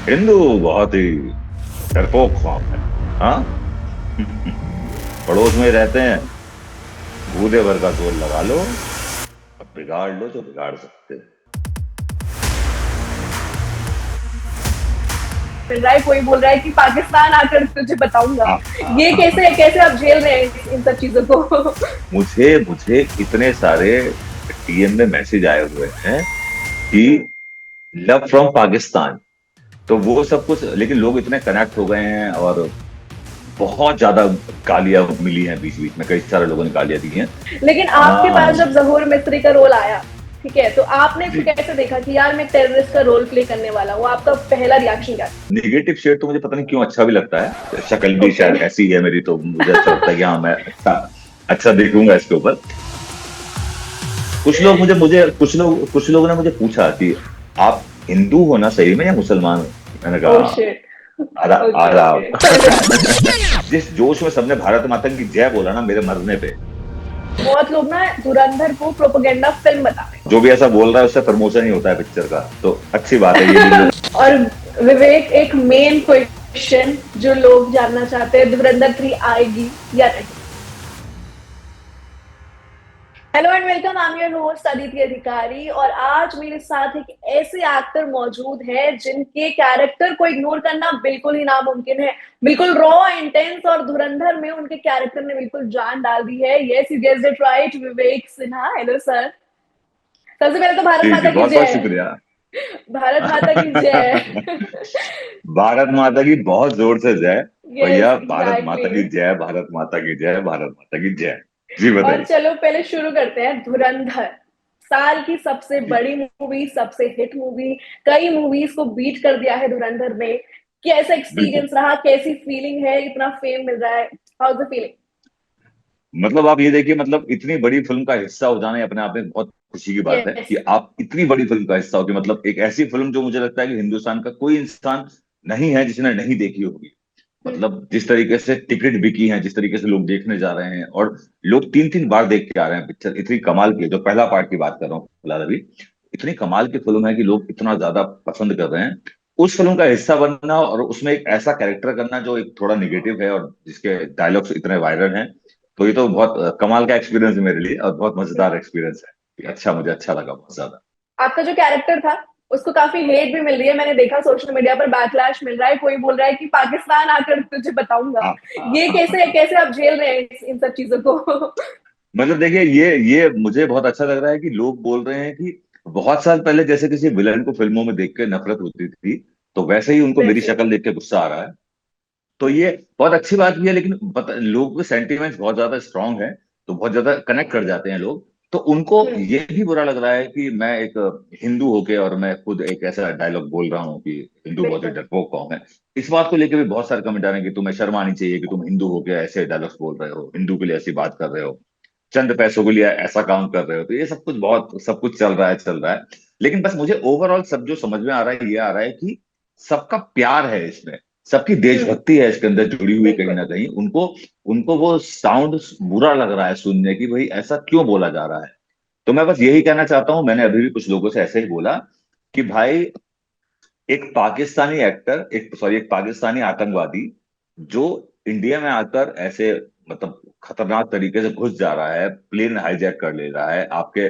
हिंदू बहुत ही डरपोक कौम है। हाँ। पड़ोस में रहते हैं। बूंदे भर का जोर लगा लो, अब बिगाड़ लो तो बिगाड़ सकते हैं। मिल रहा है, कोई बोल रहा है कि पाकिस्तान आकर तुझे बताऊंगा। हाँ, ये हाँ। कैसे कैसे आप झेल रहे हैं इन सब चीजों को? मुझे मुझे इतने सारे डीएम में मैसेज आए हुए हैं कि लव फ्रॉम पाकिस्तान। तो वो सब कुछ, लेकिन लोग इतने कनेक्ट हो गए हैं और बहुत ज्यादा गालियां मिली हैं, बीच बीच में कई सारे लोगों ने गालियां दी हैं। लेकिन आपके हाँ पास जब जहूर मिस्त्री का रोल आया, ठीक है, तो आपने जी। इसको कैसे देखा कि यार मैं टेररिस्ट का रोल प्ले करने वाला हूँ? आपका पहला रिएक्शन क्या निगेटिव शेड तो मुझे पता नहीं क्यों अच्छा भी लगता है, शक्ल था? भी ओके। शायद ऐसी है मेरी, तो मुझे अच्छा लगता है कि हाँ मैं अच्छा अच्छा दिखूंगा इसके ऊपर। कुछ लोगों ने मुझे पूछा कि आप हिंदू हो ना सही में या मुसलमान हो। मैंने ओह कहा शिट। आधा ओके आधा। ओके, समझ। जिस जोश में सबने भारत माता की जय बोला ना मेरे मरने पे, बहुत लोग ना धुरंधर को प्रोपेगेंडा फिल्म बता रहे जो भी ऐसा बोल रहा है उससे प्रमोशन ही होता है पिक्चर का, तो अच्छी बात है ये भी हैं। लोग। और विवेक, एक मेन क्वेश्चन जो लोग जानना चाहते हैं, धुरंधर 3 आएगी या नहीं? Hello and welcome, I am your host Aditi अधिकारी, और आज मेरे साथ एक ऐसे एक्टर मौजूद है जिनके कैरेक्टर को इग्नोर करना बिल्कुल ही नामुमकिन है। बिल्कुल रॉ, इंटेंस, और धुरंधर में उनके कैरेक्टर ने बिल्कुल जान डाल दी है। Yes, you guessed it right, Vivek Sinha. Hello sir. सबसे पहले तो भारत जी जी, माता की बहुत बहुत जय। शुक्रिया। भारत माता की जय। भारत माता की बहुत जोर से जय। यस भैया भारत माता एग्जैक्टली। की जय, भारत माता की जय, भारत माता की जय। जी और बताइए। चलो पहले शुरू करते हैं। धुरंधर साल की सबसे जी। बड़ी मूवी, सबसे हिट मूवी, कई मूवीज को बीट कर दिया है धुरंधर में। कैसा बिल्कुल। एक्सपीरियंस रहा, कैसी फीलिंग है, इतना फेम मिल रहा है? How the feeling? मतलब आप ये देखिए, मतलब इतनी बड़ी फिल्म का हिस्सा हो जाना ये अपने आप में बहुत खुशी की बात है यस। कि आप इतनी बड़ी फिल्म का हिस्सा हो, कि मतलब एक ऐसी फिल्म जो मुझे लगता है कि हिंदुस्तान का कोई इंसान नहीं है जिसने नहीं देखी होगी। मतलब जिस तरीके से टिकट बिकी है, जिस तरीके से लोग देखने जा रहे हैं, और लोग तीन तीन बार देख के आ रहे हैं पिक्चर, इतनी कमाल की है। जो पहला पार्ट की बात कर रहा हूँ फिलहाल अभी, इतनी कमाल की फिल्म है कि लोग इतना ज्यादा पसंद कर रहे हैं। उस फिल्म का हिस्सा बनना और उसमें एक ऐसा कैरेक्टर करना जो एक थोड़ा निगेटिव है और जिसके डायलॉग्स इतने वायरल हैं, तो ये तो बहुत कमाल का एक्सपीरियंस है मेरे लिए, और बहुत मजेदार एक्सपीरियंस है। अच्छा, मुझे अच्छा लगा बहुत ज्यादा। आपका जो कैरेक्टर था उसको काफी हेट भी मिल रही है, मैंने देखा सोशल मीडिया पर बैकलैश मिल रहा है। कोई बोल रहा है कि पाकिस्तान आकर तुझे बताऊंगा। हाँ, हाँ, ये हाँ, कैसे हाँ। कैसे आप झेल रहे हैं इन सब चीजों को? मतलब देखिए, ये मुझे बहुत अच्छा लग रहा है कि लोग बोल रहे हैं कि बहुत साल पहले जैसे किसी विलन को फिल्मों में देख के नफरत होती थी, तो वैसे ही उनको मेरी बिल्कुल। शक्ल देख के गुस्सा आ रहा है। तो ये बहुत अच्छी बात भी है, लेकिन लोगों के सेंटिमेंट्स बहुत ज्यादा स्ट्रांग है, तो बहुत ज्यादा कनेक्ट कर जाते हैं लोग। तो उनको ये भी बुरा लग रहा है कि मैं एक हिंदू होके और मैं खुद एक ऐसा डायलॉग बोल रहा हूँ कि हिंदू बहुत ही बिल्कुल। डरपोक कौम है। इस बात को लेकर भी बहुत सारे कमेंट आ रहे हैं कि तुम्हें शर्म आनी चाहिए कि तुम हिंदू होके ऐसे डायलॉग्स बोल रहे हो, हिंदू के लिए ऐसी बात कर रहे हो, चंद पैसों के लिए ऐसा काम कर रहे हो। तो ये सब कुछ चल रहा है। लेकिन बस मुझे ओवरऑल सब जो समझ में आ रहा है, ये आ रहा है कि सबका प्यार है इसमें, सबकी हम्म। देशभक्ति है इसके अंदर जुड़ी हुई कहीं बिल्कुल। ना कहीं। उनको उनको वो साउंड बुरा लग रहा है सुनने की, भाई ऐसा क्यों बोला जा रहा है। तो मैं बस यही कहना चाहता हूं, मैंने अभी भी कुछ लोगों से ऐसे ही बोला कि भाई, एक पाकिस्तानी एक्टर, एक पाकिस्तानी आतंकवादी जो इंडिया में आकर ऐसे, मतलब खतरनाक तरीके से घुस जा रहा है, प्लेन हाईजैक कर ले रहा है, आपके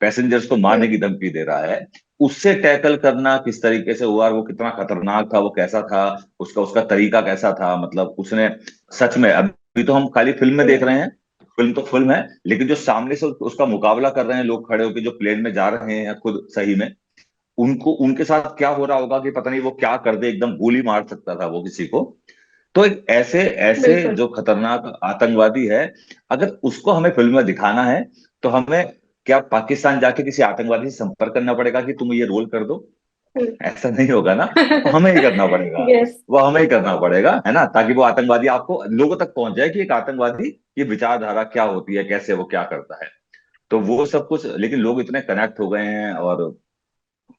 पैसेंजर्स को मारने की हम्म। धमकी दे रहा है, उससे टैकल करना किस तरीके से हुआ और वो कितना खतरनाक था, वो कैसा था, उसका उसका तरीका कैसा था। मतलब उसने सच में, अभी तो हम खाली फिल्म में देख हम्म। रहे हैं, फिल्म तो फिल्म है, लेकिन जो सामने से उसका मुकाबला कर रहे हैं लोग खड़े होकर, जो प्लेन में जा रहे हैं खुद सही में, उनको उनके साथ क्या हो रहा होगा कि पता नहीं वो क्या कर दे, एकदम गोली मार सकता था वो किसी को। तो एक ऐसे ऐसे बिल्कुल। जो खतरनाक आतंकवादी है, अगर उसको हमें फिल्म में दिखाना है, तो हमें क्या पाकिस्तान जाके किसी आतंकवादी से संपर्क करना पड़ेगा कि तुम ये रोल कर दो? ऐसा नहीं होगा ना। वो हमें ही करना पड़ेगा। यस। वो हमें ही करना पड़ेगा, है ना, ताकि वो आतंकवादी आपको लोगों तक पहुंच जाए कि एक आतंकवादी की विचारधारा क्या होती है, कैसे वो क्या करता है। तो वो सब कुछ, लेकिन लोग इतने कनेक्ट हो गए हैं और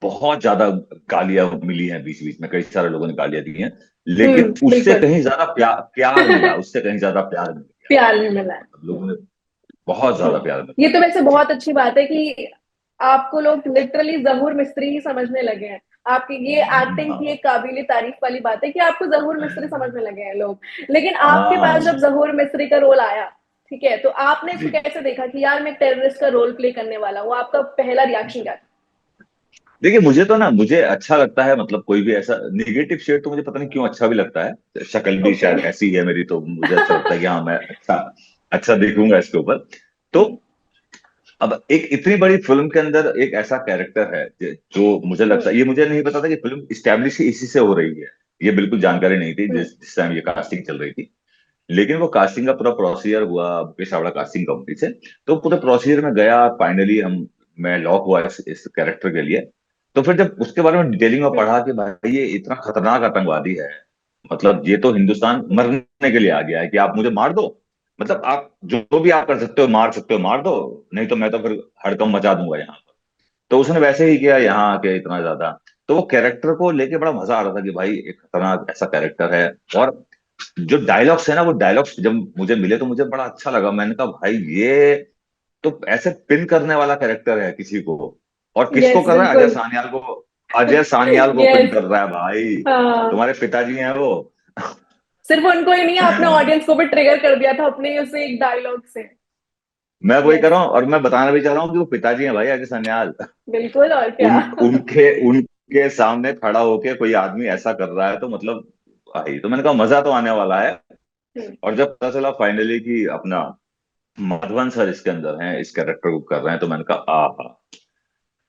बहुत ज्यादा गालियां मिली हैं, बीच बीच में कई सारे लोगों ने गालियां दी हैं, लेकिन उससे बिल्कुल। कहीं ज्यादा प्यार मिला, उससे कहीं ज्यादा प्यार मिल गया। प्यार भी मिला है। मतलब लोगों ने बहुत ज्यादा प्यार ये मिला। तो वैसे जी। बहुत अच्छी बात है कि आपको लोग लिटरली जहूर मिस्त्री ही समझने लगे हैं। आपकी ये एक्टिंग की एक काबिल तारीफ वाली बात है कि आपको जहूर मिस्त्री समझने लगे हैं लोग। लेकिन आपके पास हाँ जब जहूर मिस्त्री का रोल आया, ठीक है, तो आपने इसको जी। कैसे देखा कि यार मैं टेररिस्ट का रोल प्ले करने वाला हूँ? आपका पहला रिएक्शन क्या था? देखिए मुझे तो ना, मुझे अच्छा लगता है, मतलब कोई भी ऐसा निगेटिव शेड तो मुझे पता नहीं क्यों अच्छा भी लगता है, शक्ल भी ओके। शायद ऐसी है मेरी, तो मुझे अच्छा लगता है कि हाँ मैं अच्छा अच्छा दिखूंगा इसके ऊपर। तो अब एक इतनी बड़ी फिल्म के अंदर एक ऐसा कैरेक्टर है जो मुझे लगता है, ये मुझे नहीं पता था कि फिल्म इस्टेब्लिश ही इसी से हो रही है। ये बिल्कुल जानकारी नहीं थी जिस टाइम ये कास्टिंग चल रही थी। लेकिन वो कास्टिंग का पूरा प्रोसीजर हुआ मुकेश चावड़ा कास्टिंग कंपनी से। तो पूरे प्रोसीजर में गया, फाइनली मैं लॉक हुआ इस कैरेक्टर के लिए। तो फिर जब उसके बारे में डिटेलिंग में पढ़ा कि भाई ये इतना खतरनाक आतंकवादी है, मतलब ये तो हिंदुस्तान मरने के लिए आ गया है कि आप मुझे मार दो, मतलब आप जो भी आप कर सकते हो, मार सकते हो मार दो, नहीं तो मैं तो फिर हड़कंप मचा दूंगा यहाँ पर। तो उसने वैसे ही किया यहाँ आके इतना ज्यादा। तो वो कैरेक्टर को लेके बड़ा मजा आ रहा था कि भाई एक खतरनाक ऐसा कैरेक्टर है। और जो डायलॉग्स है ना, वो डायलॉग्स जब मुझे मिले तो मुझे बड़ा अच्छा लगा। मैंने कहा भाई ये तो ऐसे पिन करने वाला कैरेक्टर है किसी को। और किसको यस, कर रहा है? अजय बिल्कुल। सान्याल को। अजय सान्याल को पिन यस। कर रहा है भाई। हाँ। तुम्हारे पिताजी हैं वो। सिर्फ उनको ही नहीं, आपने ऑडियंस को भी ट्रिगर कर दिया था अपने उसे एक डायलॉग से। मैं वही कर यस। रहा हूँ, और मैं बताना भी चाह रहा हूँ कि वो पिताजी हैं भाई, अजय सान्याल। बिल्कुल, और क्या। उनके उनके सामने खड़ा होके कोई आदमी ऐसा कर रहा है तो मतलब भाई, तो मैंने कहा मजा तो आने वाला है। हम्म। और जब पता चला फाइनली कि अपना माधवन सर इसके अंदर हैं, इस कैरेक्टर को कर रहे हैं, तो मैंने कहा आहा,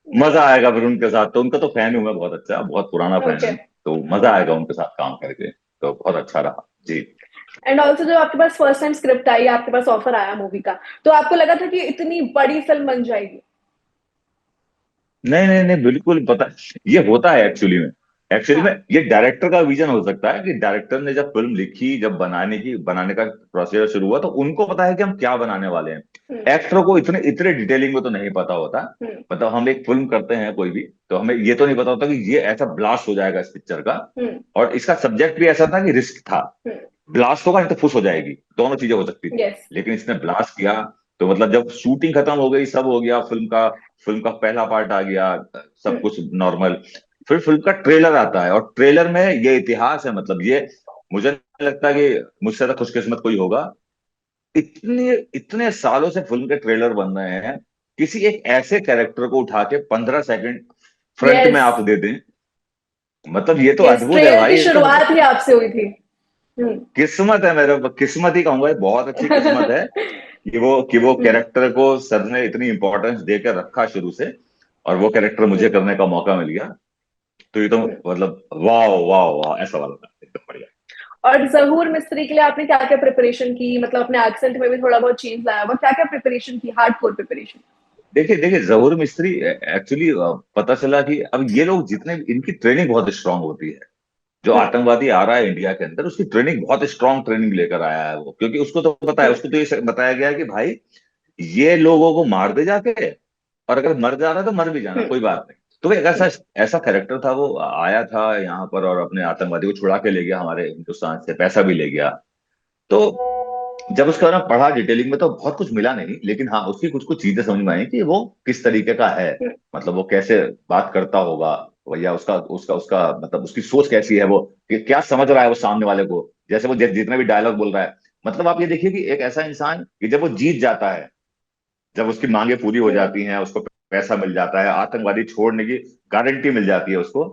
मजा आएगा फिर उनके साथ। तो उनका तो फैन हूं मैं, बहुत अच्छा, बहुत पुराना फैन ओके। हूं। तो मजा आएगा उनके साथ काम करके। तो बहुत अच्छा रहा जी। एंड ऑल्सो जब आपके पास फर्स्ट टाइम स्क्रिप्ट आई, आपके पास ऑफर आया मूवी का, तो आपको लगा था कि इतनी बड़ी फिल्म बन जाएगी? नहीं नहीं नहीं, बिल्कुल पता। ये होता है एक्चुअली में हाँ। ये डायरेक्टर का विजन हो सकता है कि डायरेक्टर ने जब फिल्म लिखी, जब बनाने का प्रोसीजर शुरू हुआ, तो उनको पता है कि हम क्या बनाने वाले हैं। हम्म। एक्टर को इतने इतने डिटेलिंग में तो नहीं पता होता। हम्म। मतलब हम एक फिल्म करते हैं कोई भी, तो हमें ये तो नहीं पता होता कि ये ऐसा ब्लास्ट हो जाएगा इस पिक्चर का। हम्म। और इसका सब्जेक्ट भी ऐसा था कि रिस्क था। हम्म। ब्लास्ट होगा नहीं तो फुस हो जाएगी, दोनों चीजें हो सकती थी। यस। लेकिन इसने ब्लास्ट किया। तो मतलब जब शूटिंग खत्म हो गई, सब हो गया, फिल्म का पहला पार्ट आ गया, सब हम्म। कुछ नॉर्मल। फिर फिल्म का ट्रेलर आता है, और ट्रेलर में ये इतिहास है, मतलब ये मुझे नहीं लगता कि मुझसे ज्यादा खुशकिस्मत कोई होगा। इतने इतने सालों से फिल्म के ट्रेलर बन रहे हैं, किसी एक ऐसे कैरेक्टर को उठा के 15 सेकंड फ्रंट में यस। आप दे दें, मतलब ये तो यस, अद्भुत है ट्रेलर भाई, की ये तो शुरुआत ही मतलब आपसे हुई थी। हम्म। किस्मत है मेरे, किस्मत ही कहूंगा, ये बहुत अच्छी किस्मत है कि वो हम्म। कैरेक्टर को सर ने इतनी इंपॉर्टेंस देकर रखा शुरू से, और वो कैरेक्टर मुझे हम्म। करने का मौका मिल गया। तो ये तो हम्म। मतलब वाह वाह वाह, ऐसा वाला था एकदम बढ़िया। और जहूर मिस्त्री के लिए आपने क्या क्या प्रिपरेशन की? मतलब अपने एक्सेंट में भी थोड़ा बहुत चेंज लाया होगा, क्या क्या प्रिपरेशन की, हार्डकोर प्रिपरेशन? देखिए देखिए, जहूर मिस्त्री एक्चुअली पता चला कि अब ये लोग जितने, इनकी ट्रेनिंग बहुत स्ट्रांग होती है। जो हम्म। आतंकवादी आ रहा है इंडिया के अंदर, उसकी ट्रेनिंग बहुत स्ट्रांग ट्रेनिंग लेकर आया है वो, क्योंकि उसको तो पता है, हम्म। उसको तो ये बताया गया है कि भाई ये लोगों को मार दे जाके, और अगर मर जाना तो मर भी जाना, हम्म। कोई बात नहीं। तो वो एक ऐसा ऐसा कैरेक्टर था, वो आया था यहाँ पर और अपने आतंकवादी को छुड़ा के ले गया हमारे हिंदुस्तान से, पैसा भी ले गया। तो जब उसके बारे में पढ़ा डिटेलिंग में तो बहुत कुछ मिला नहीं, लेकिन हाँ उसकी कुछ कुछ चीजें समझ में आई कि वो किस तरीके का है। हम्म। मतलब वो कैसे बात करता होगा, या उसका उसका उसका मतलब उसकी सोच कैसी है, वो कि क्या समझ रहा है वो सामने वाले को। जैसे वो जितना भी डायलॉग बोल रहा है, मतलब आप ये देखिए कि एक ऐसा इंसान कि जब वो जीत जाता है, जब उसकी मांगे पूरी हो हम्म। जाती हैं, उसको पैसा मिल जाता है, आतंकवादी छोड़ने की गारंटी मिल जाती है उसको,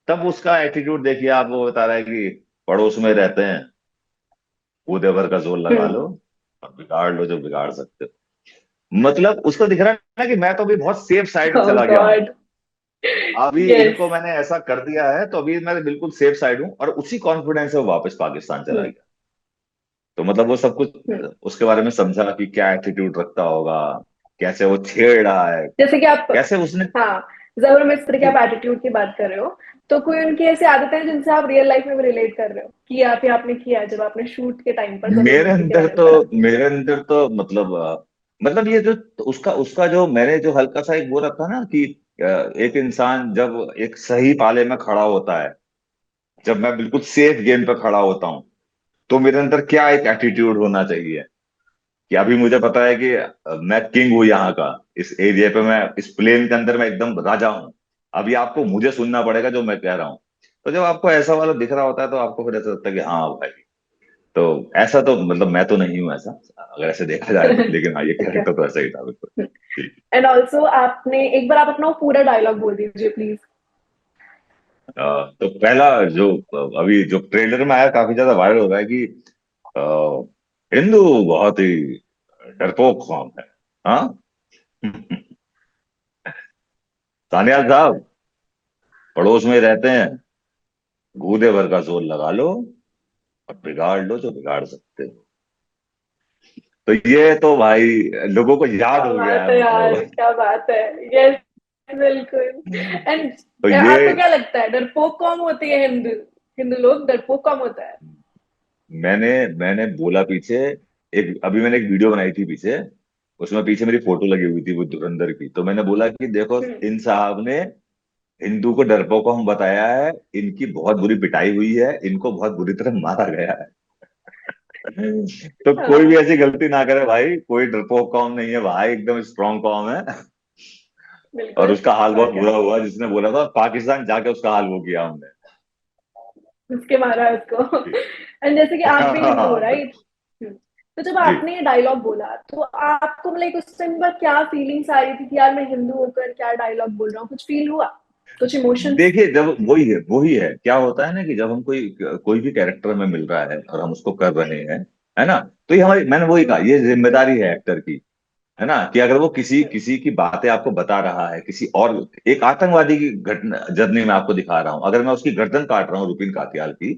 तब उसका एटीट्यूड देखिए आप। वो बता रहा है कि पड़ोस में रहते हैं, कूदे भर का जोर लगा लो, हम्म। और बिगाड़ लो जो बिगाड़ सकते हो। मतलब उसको दिख रहा है ना कि मैं तो अभी बहुत सेफ साइड में ओह चला गया हूँ। गॉड। अभी यस। इनको मैंने ऐसा कर दिया है तो अभी मैं बिल्कुल सेफ साइड हूँ, और उसी कॉन्फिडेंस से वो वापस पाकिस्तान चला हम्म। गया। तो मतलब वो सब कुछ हम्म। उसके बारे में समझा कि क्या एटीट्यूड रखता होगा, कैसे वो छेड़ रहा है, जैसे कि आप, कैसे उसने हाँ, जहूर मिस्त्री के जी। आप एटीट्यूड की बात कर रहे हो, तो कोई उनकी ऐसी आदतें हैं जिनसे आप रियल लाइफ में भी रिलेट कर रहे हो, कि या फिर आपने किया जब आपने शूट के टाइम पर जहूर मेरे मिस्त्री के अंदर बारे में तो पढ़ा? मेरे अंदर तो मतलब मतलब ये जो उसका उसका जो मैंने जो हल्का सा एक वो रखा ना कि एक इंसान जब एक सही पाले में खड़ा होता है, जब मैं बिल्कुल सेफ गेम पे खड़ा होता हूँ, तो मेरे अंदर क्या एक एटीट्यूड होना चाहिए। कि अभी मुझे पता है कि मैं किंग हूँ यहाँ का, इस एरिया पे मैं, इस प्लेन के अंदर मैं एकदम राजा हूँ। अभी आपको मुझे सुनना पड़ेगा जो मैं कह रहा हूँ। तो जब आपको ऐसा वाला दिख रहा होता है तो आपको फिर ऐसा लगता है कि हाँ भाई। तो ऐसा तो मतलब मैं तो नहीं हूँ ऐसा, अगर ऐसे देखा जाए तो, लेकिन हाँ ये ठीक है। कैरेक्टर तो ऐसा ही था बिल्कुल। जी। एंड ऑल्सो आपने एक बार आप अपना पूरा डायलॉग बोल दीजिए प्लीज। तो पहला जो अभी जो ट्रेलर में आया काफी ज्यादा वायरल हो रहा है कि अ, हिंदू बहुत ही डरपोक कौम है। हाँ। सान्याल साहब, पड़ोस में रहते हैं, गूदे भर का जोर लगा लो और बिगाड़ लो जो बिगाड़ सकते हो। तो ये तो भाई लोगों को याद क्या हो गया बात है है यार, मतलब। क्या बात है। यस, बिल्कुल। तो एंड ये आपको क्या लगता है डरपोक कौन होती है? हिंदू हिंदू लोग डरपोक कौन होता है? मैंने मैंने बोला पीछे, एक अभी मैंने एक वीडियो बनाई थी पीछे, उसमें पीछे मेरी फोटो लगी हुई थी वो धुरंधर की। तो मैंने बोला कि देखो, हम्म, इन साहब ने हिंदू को डरपोक हम बताया है, इनकी बहुत बुरी पिटाई हुई है, इनको बहुत बुरी तरह मारा गया है। तो कोई भी हाँ, ऐसी गलती ना करे भाई, कोई डरपोक कौम नहीं है भाई, एकदम स्ट्रॉन्ग कौम है। और बिल्कुल। उसका हाल और बहुत क्या, बुरा हुआ जिसने बोला था, पाकिस्तान जाके उसका हाल वो किया हमने। उसके मारा उसको। जी। एंड जैसे कि आप भी हिंदू हो, हाँ, राइट? तो जब जी। आपने ये डायलॉग बोला तो आपको लाइक उस टाइम पर क्या फीलिंग्स आ रही थी कि यार मैं हिंदू होकर क्या डायलॉग बोल रहा हूँ? कुछ फील हुआ? कुछ इमोशंस? देखिए, जब वही है क्या होता है ना कि जब हम कोई कोई भी कैरेक्टर में मिल रहा है और हम उसको कर रहे हैं, है ना, तो ये हमारी, मैंने वही कहा, ये जिम्मेदारी है एक्टर की, है ना, कि अगर वो किसी किसी की बातें आपको बता रहा है, किसी और एक आतंकवादी की घटना जर्नी में आपको दिखा रहा हूं, अगर मैं उसकी गर्दन काट रहा हूँ रुपिन कातियाल की,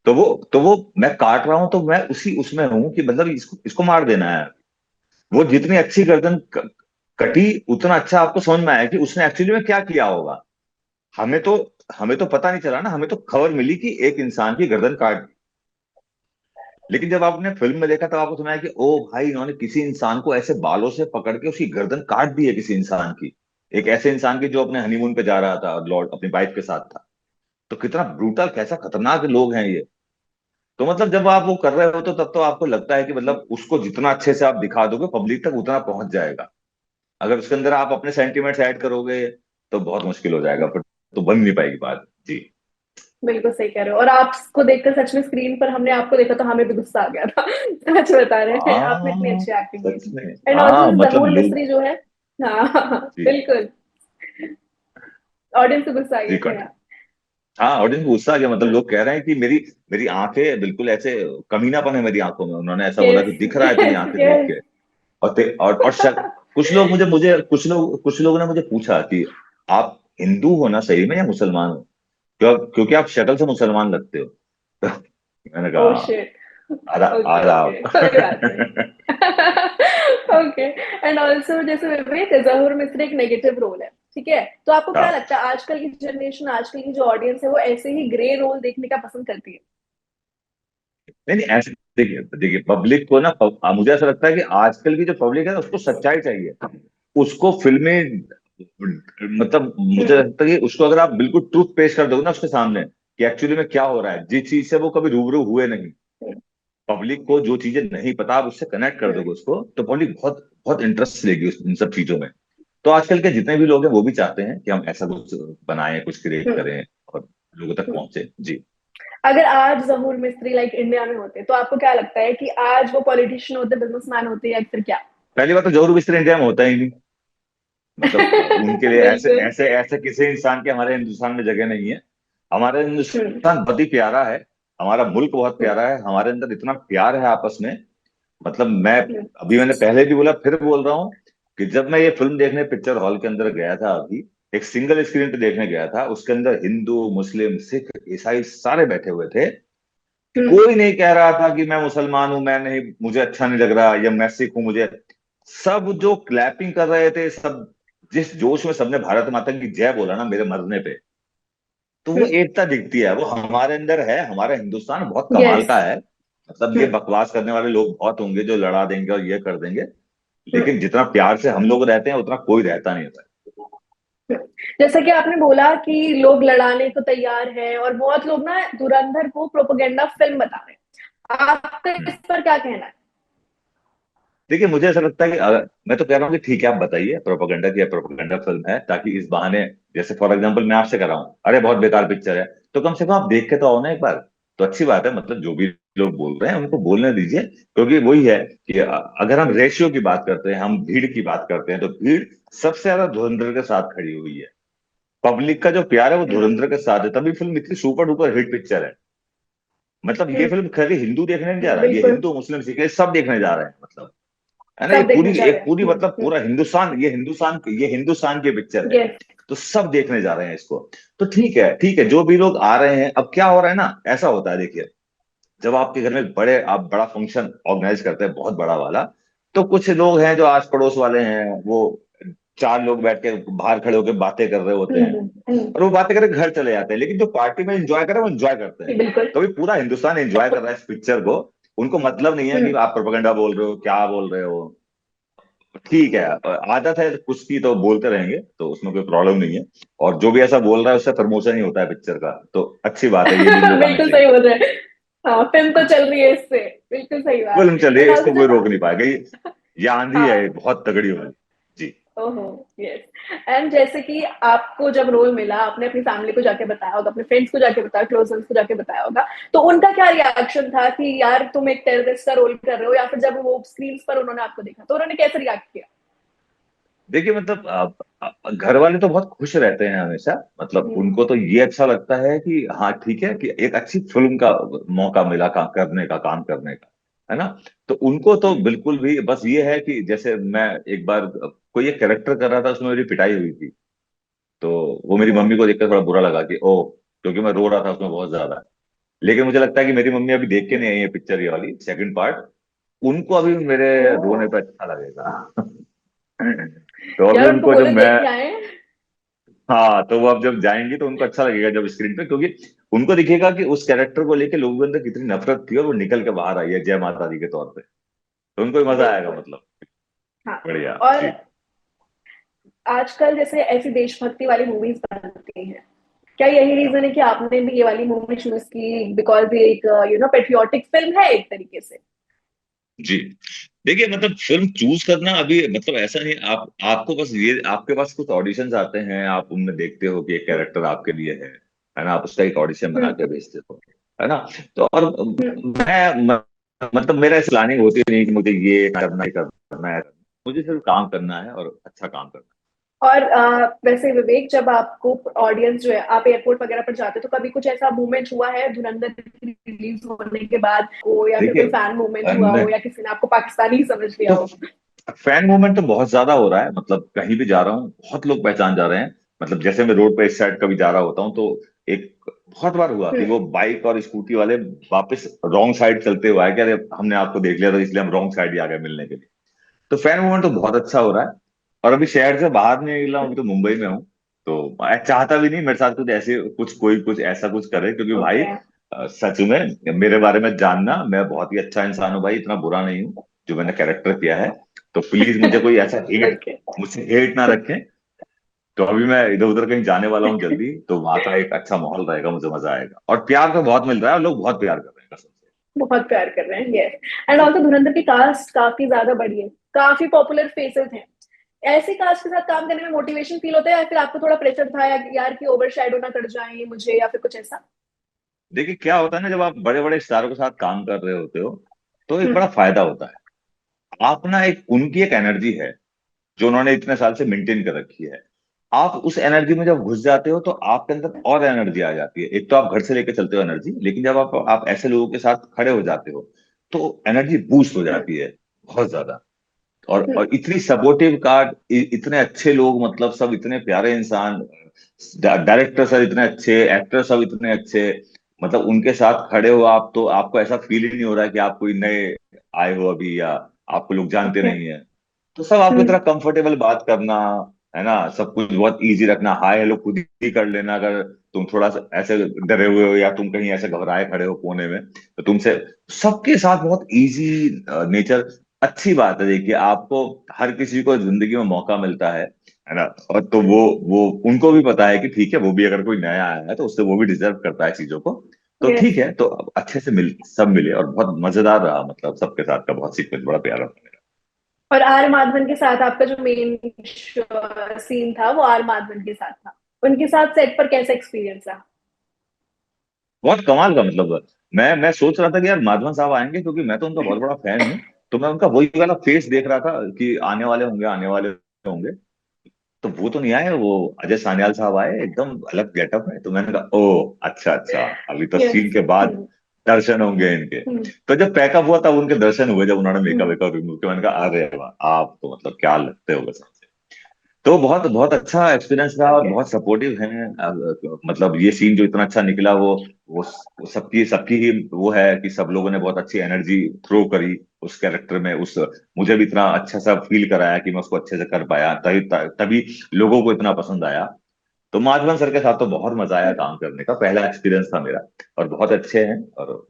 तो वो मैं काट रहा हूं तो मैं उसी उसमें हूं कि मतलब इसको इसको मार देना है। वो जितनी अच्छी गर्दन कटी, उतना अच्छा आपको समझ में आया कि उसने एक्चुअली में क्या किया होगा। हमें तो हमें तो पता नहीं चला ना, हमें तो खबर मिली कि एक इंसान की गर्दन काट दी। लेकिन जब आपने फिल्म में देखा तब आपको सुना है कि ओ भाई, इन्होंने किसी इंसान को ऐसे बालों से पकड़ के उसकी गर्दन काट दी है, किसी इंसान की, एक ऐसे इंसान की जो अपने हनीमून पे जा रहा था और लॉर्ड अपनी वाइफ के साथ था। तो कितना ब्रूटल, कैसा खतरनाक लोग हैं ये। तो मतलब जब आप वो कर रहे हो तो तब तो आपको लगता है कि मतलब उसको जितना अच्छे से आप दिखा दोगे पब्लिक तक उतना पहुंच जाएगा। अगर उसके अंदर आप अपने सेंटिमेंट्स ऐड करोगे तो बहुत मुश्किल हो जाएगा, फिर तो बन नहीं पाएगी बात। जी। बिल्कुल सही कह रहे हो। और आपको देखकर सच में स्क्रीन पर हमने आपको देखा तो हमें भी गुस्सा आ गया था। सच बता रहे हैं, आपने इतनी हाँ, अच्छी एक्टिंग की सच थी। में। एंड हाँ ऑल्सो मतलब जहूर लोग। मिस्त्री जो है, हाँ जी। बिल्कुल, ऑडियंस को गुस्सा आ जी गया था कंटिन्यू। यहाँ। हाँ, ऑडियंस को गुस्सा आ गया, मतलब लोग कह रहे हैं कि मेरी मेरी आंखें बिल्कुल ऐसे, कमीनापन है मेरी आंखों में, उन्होंने ऐसा बोला यस, कि दिख रहा है तेरी यस, आंखें देख यस। के। और कुछ लोग मुझे मुझे कुछ लोगों ने मुझे पूछा कि आप हिंदू हो ना सही में या मुसलमान हो, क्योंकि आप शक्ल से मुसलमान लगते हो। मैंने ओह कहा शिट। ओके, ओके, कोई बात आदाब। नहीं। ओके। एंड ऑल्सो जैसे विवेक, जहूर मिस्त्री एक नेगेटिव रोल है, ठीक है? तो आपको क्या हाँ, लगता है आजकल की जनरेशन, आजकल की जो ऑडियंस है वो ऐसे ही ग्रे रोल देखने का पसंद करती है? नहीं नहीं, ऐसे देखिए देखिए पब्लिक को ना, मुझे ऐसा लगता है कि आजकल की जो पब्लिक है ना उसको सच्चाई चाहिए। उसको फिल्में, मतलब मुझे हम्म, लगता है कि उसको अगर आप बिल्कुल ट्रूथ पेश कर दोगे ना उसके सामने कि एक्चुअली में क्या हो रहा है, जिस चीज से वो कभी रूबरू हुए नहीं, हम्म, पब्लिक को जो चीजें नहीं पता आप उससे कनेक्ट कर दोगे उसको, तो पब्लिक बहुत बहुत इंटरेस्ट लेगी इन सब चीजों में। तो आजकल के जितने भी लोग हैं वो भी चाहते हैं कि हम ऐसा कुछ बनाएं, कुछ क्रिएट हम्म, करें और लोगों तक हम्म। पहुंचे। जी। अगर आज जहूर मिस्त्री लाइक इंडिया में होते तो आपको क्या लगता है कि आज वो पॉलिटिशियन होते, बिजनेसमैन होते, या फिर क्या? पहली बात तो जरूर मिस्टर इंडिया में होता ही नहीं। मतलब उनके लिए ऐसे बिल्कुल। ऐसे ऐसे किसी इंसान की हमारे हिंदुस्तान में जगह नहीं है। हमारा हम्म, हिंदुस्तान बहुत ही प्यारा है, हमारा मुल्क बहुत हम्म, प्यारा है, हमारे अंदर इतना प्यार है आपस में। मतलब मैं, हम्म, अभी मैंने पहले भी बोला फिर बोल रहा हूँ कि जब मैं ये फिल्म देखने पिक्चर हॉल के अंदर गया था, अभी एक सिंगल स्क्रीन पे देखने गया था, उसके अंदर हिंदू मुस्लिम सिख ईसाई सारे बैठे हुए थे। हम्म, कोई नहीं कह रहा था कि मैं मुसलमान हूं, मैं नहीं, मुझे अच्छा नहीं लग रहा, या मैं सिख हूं मुझे। सब जो क्लैपिंग कर रहे थे सब, जिस जोश में सबने भारत माता की जय बोला ना मेरे मरने पे, तो वो हम्म। एकता दिखती है, वो हमारे अंदर है। हमारा हिंदुस्तान बहुत कमाल यस। का है। मतलब ये बकवास करने वाले लोग बहुत होंगे जो लड़ा देंगे और ये कर देंगे, लेकिन जितना प्यार से हम लोग रहते हैं उतना कोई रहता नहीं है। जैसा कि आपने बोला कि लोग लड़ाने को तैयार हैं और बहुत लोग ना धुरंधर को प्रोपेगेंडा फिल्म बता रहे हैं, आपका इस पर क्या कहना है? देखिए मुझे ऐसा लगता है कि मैं तो कह रहा हूँ कि ठीक है आप बताइए प्रोपेगेंडा की प्रोपेगेंडा फिल्म है, ताकि इस बहाने, जैसे फॉर एग्जांपल मैं आपसे कर रहा हूँ अरे बहुत बेकार पिक्चर है, तो कम से कम आप देख के तो आओ ना एक बार। तो अच्छी बात है, मतलब जो भी लोग बोल रहे हैं उनको बोलने दीजिए, क्योंकि वही है कि अगर हम रेशियो की बात करते हैं, हम भीड़ की बात करते हैं, तो भीड़ सबसे ज्यादा धुरंधर के साथ खड़ी हुई है। पब्लिक का जो प्यार है वो हम्म। धुरंधर के साथ है, तभी फिल्म इतनी सुपर डुपर हिट पिक्चर है। मतलब ये फिल्म खाली हिंदू देखने नहीं जा रहा, ये बिल्कुल। हिंदू मुस्लिम सिख सब देखने जा रहे हैं, मतलब है ना। ये सब देखने पूरी जा रहे एक हैं। पूरी मतलब पूरा हिंदुस्तान, ये हिंदुस्तान की पिक्चर है, यस। तो सब देखने जा रहे हैं इसको। तो ठीक है ठीक है, जो भी लोग आ रहे हैं, अब क्या हो रहा है ना, ऐसा होता है देखिए, जब आपके घर में आप बड़ा फंक्शन ऑर्गेनाइज करते हैं बहुत बड़ा वाला, तो कुछ लोग हैं जो आस पड़ोस वाले हैं, वो चार लोग बैठ के बाहर खड़े होकर बातें कर रहे होते हैं, और वो बातें करके घर चले जाते हैं, लेकिन जो पार्टी में एंजॉय करे वो एंजॉय करते हैं। बिल्कुल। तो अभी पूरा हिंदुस्तान एंजॉय कर रहा है इस पिक्चर को, उनको मतलब नहीं है कि हम्म। आप प्रोपेगेंडा बोल रहे हो क्या बोल रहे हो। ठीक है, आदत है कुछ की तो बोलते रहेंगे, तो उसमें कोई प्रॉब्लम नहीं है। और जो भी ऐसा बोल रहा है उससे प्रमोशन ही होता है पिक्चर का, तो अच्छी बात है, ये भी लोग आने बिल्कुल चाहिए। सही बोल रहे हैं। हाँ, फिल्म तो चल रही है इससे। बिल्कुल सही बात। फिल्म चल रही एंड है, ऑल्सो इसको कोई जब रोक नहीं पाएगा, ये आंधी है हाँ। बहुत तगड़ी वाली। जी। ओहो। यस। एंड जैसे कि आपको जब रोल मिला, आपने अपनी फैमिली को जाके बताया होगा, अपने फ्रेंड्स को जाके बताया, क्लोज फ्रेंड्स को जाके बताया होगा, तो उनका क्या रिएक्शन था कि यार तुम एक टेररिस्ट का रोल कर रहे हो, या फिर जब वो स्क्रीन पर उन्होंने आपको देखा तो उन्होंने कैसे रिएक्ट किया? देखिए मतलब घर वाले तो बहुत खुश रहते हैं हमेशा, मतलब हम्म। उनको तो ये अच्छा लगता है कि हाँ ठीक है कि एक अच्छी फिल्म का मौका मिला काम करने का, काम करने का, है ना। तो उनको तो बिल्कुल भी, बस ये है कि जैसे मैं एक बार कोई एक कैरेक्टर कर रहा था, उसमें मेरी पिटाई हुई थी, तो वो मेरी ओह। मम्मी को देखकर थोड़ा बुरा लगा कि ओ, क्योंकि मैं रो रहा था उसमें बहुत ज्यादा। लेकिन मुझे लगता है कि मेरी मम्मी अभी देख के नहीं आई है पिक्चर ये वाली सेकंड पार्ट, उनको अभी मेरे ओह। रोने पे अच्छा लगेगा। तो अभी यार उनको उनको जब बोलो मैं, देख के आए। हाँ तो वो अब जब जाएंगी तो उनको अच्छा लगेगा जब स्क्रीन पे, क्योंकि उनको दिखेगा कि उस कैरेक्टर को लेके लोगों के अंदर कितनी नफरत थी और वो निकल के बाहर आई है जय माता दी के तौर पे, तो उनको भी मजा आएगा, बिल्कुल। मतलब। हाँ। बढ़िया और जी। आजकल जैसे ऐसी देशभक्ति वाली मूवीज बनती हैं, क्या यही रीजन है कि आपने भी ये वाली मूवी चूज की, बिकॉज ये एक पेट्रियोटिक फिल्म है एक तरीके से? जी देखिए, मतलब फिल्म चूज करना अभी मतलब ऐसा नहीं, आपको बस ये, आपके पास कुछ ऑडिशंस आते हैं, आप उनमें देखते हो कि एक कैरेक्टर आपके लिए है ना, आप उसका एक ऑडिशन बना हम्म। के भेजते हो, है ना। तो और हम्म। मतलब मेरा इस प्लानिंग होती नहीं कि मुझे ये करना ही करना है, मुझे सिर्फ काम करना है और अच्छा काम करना और वैसे विवेक, जब आपको ऑडियंस जो है, आप एयरपोर्ट वगैरह पर जाते हो, तो कभी कुछ ऐसा मूवमेंट हुआ है धुरंधर की रिलीज होने के बाद को, या है। फिर कोई देखिए फैन मूवमेंट हुआ हो, या किसी ने आपको पाकिस्तानी ही समझ लिया तो हो? फैन मूवमेंट तो बहुत ज्यादा हो रहा है, मतलब कहीं भी जा रहा हूँ बहुत लोग पहचान जा रहे हैं। मतलब जैसे मैं रोड पे इस साइड कभी जा रहा होता हूँ, तो एक बहुत बार हुआ कि हम्म। वो बाइक और स्कूटी वाले वापस रॉन्ग साइड चलते हुए आए कि अरे हमने आपको देख लिया था इसलिए हम रॉन्ग साइड ही आ गए मिलने के लिए। तो फैन मूवमेंट तो बहुत अच्छा हो रहा है। और अभी शहर से बाहर नहीं निकला हूँ, अभी तो मुंबई में हूँ, तो मैं चाहता भी नहीं मेरे साथ कुछ ऐसे कुछ कोई कुछ ऐसा कुछ करे, क्योंकि भाई ओके। सच में मेरे बारे में जानना, मैं बहुत ही अच्छा इंसान हूँ भाई, इतना बुरा नहीं हूँ जो मैंने कैरेक्टर किया है। तो प्लीज मुझे कोई ऐसा हेट, ओके। मुझसे हेट ना रखें। तो अभी मैं इधर उधर कहीं जाने वाला हूँ जल्दी, तो वहां का एक अच्छा माहौल रहेगा, मुझे मजा आएगा, और प्यार तो बहुत मिल रहा है और लोग बहुत प्यार कर रहे हैं कसम से। बहुत प्यार कर रहे हैं, यस। And ji. ऑल्सो धुरंधर की कास्ट काफी ज्यादा बड़ी है, काफी पॉपुलर फेसेस हैं। ऐसे कास्ट के साथ काम करने में मोटिवेशन फील होता है, या फिर आपको थोड़ा प्रेशर था यार कि ओवर शेडो ना कर जाए मुझे, या फिर कुछ ऐसा? देखिए क्या होता है ना, जब आप बड़े बड़े स्टारों के साथ काम कर रहे होते हो, तो एक बड़ा हम्म। फायदा होता है। आप ना एक उनकी एक एनर्जी है जो उन्होंने इतने साल से मेंटेन कर रखी है, आप उस एनर्जी में जब घुस जाते हो तो आपके अंदर और एनर्जी आ जाती है। एक तो आप घर से लेके चलते हो एनर्जी, लेकिन जब आप ऐसे लोगों के साथ खड़े हो जाते हो तो एनर्जी बूस्ट हो हम्म। जाती है बहुत ज्यादा। और हम्म। इतनी सपोर्टिव कार्ड, इतने अच्छे लोग, मतलब सब इतने प्यारे इंसान, डायरेक्टर सब इतने अच्छे, एक्टर सब इतने अच्छे, मतलब उनके साथ खड़े हो आप तो आपको ऐसा फील ही नहीं हो रहा है कि आप कोई नए आए हो अभी, या आपको लोग जानते ओके। नहीं है। तो सब आपको हम्म। इतना कंफर्टेबल बात करना, है ना, सब कुछ बहुत इजी रखना, हाय हेलो खुद ही कर लेना, अगर तुम थोड़ा सा ऐसे डरे हुए हो या तुम कहीं ऐसे घबराए खड़े हो कोने में, तो तुमसे सबके साथ बहुत इजी नेचर। अच्छी बात है, देखिए आपको हर किसी को जिंदगी में मौका मिलता है ना। और तो वो उनको भी पता है कि ठीक है, वो भी अगर कोई नया आया है तो उससे वो भी डिजर्व करता है चीजों को। तो यस। ठीक है, तो अब अच्छे से सब मिले और बहुत मजेदार रहा, मतलब सबके साथ का बहुत सीक्वेंस बड़ा प्यारा था मेरा। और आर माधवन के साथ आपका जो मेन सीन था वो आर माधवन के साथ था, उनके साथ सेट पर कैसा एक्सपीरियंस रहा? बहुत कमाल का, मतलब मैं सोच रहा था कि यार माधवन साहब आएंगे, क्योंकि मैं तो उनका बहुत बड़ा फैन हूँ। तो मैं उनका वही वाला फेस देख रहा था कि आने वाले होंगे, आने वाले होंगे। तो वो तो नहीं आए, वो अजय सान्याल साहब आए एकदम अलग गेटअप में। तो मैंने कहा ओ अच्छा अच्छा, अभी तो यस। सीन के बाद दर्शन होंगे इनके। हम्म। तो जब पैकअप हुआ तब उनके दर्शन हुए, जब उन्होंने मेकअप हम्म। वेकअप रिमूव किया। मैंने कहा अरे वाह, आप तो मतलब क्या लगते हो कसम से। तो बहुत बहुत अच्छा एक्सपीरियंस रहा, और ओके। बहुत सपोर्टिव हैं। मतलब ये सीन जो इतना अच्छा निकला, वो सबकी सबकी ही वो है कि सब लोगों ने बहुत अच्छी एनर्जी थ्रो करी उस कैरेक्टर में। उस मुझे भी इतना अच्छा सा फील कराया कि मैं उसको अच्छे से कर पाया, तभी तभी लोगों को इतना पसंद आया। तो माधवन सर के साथ तो बहुत मजा आया काम करने का, पहला एक्सपीरियंस था मेरा। और बहुत अच्छे हैं, और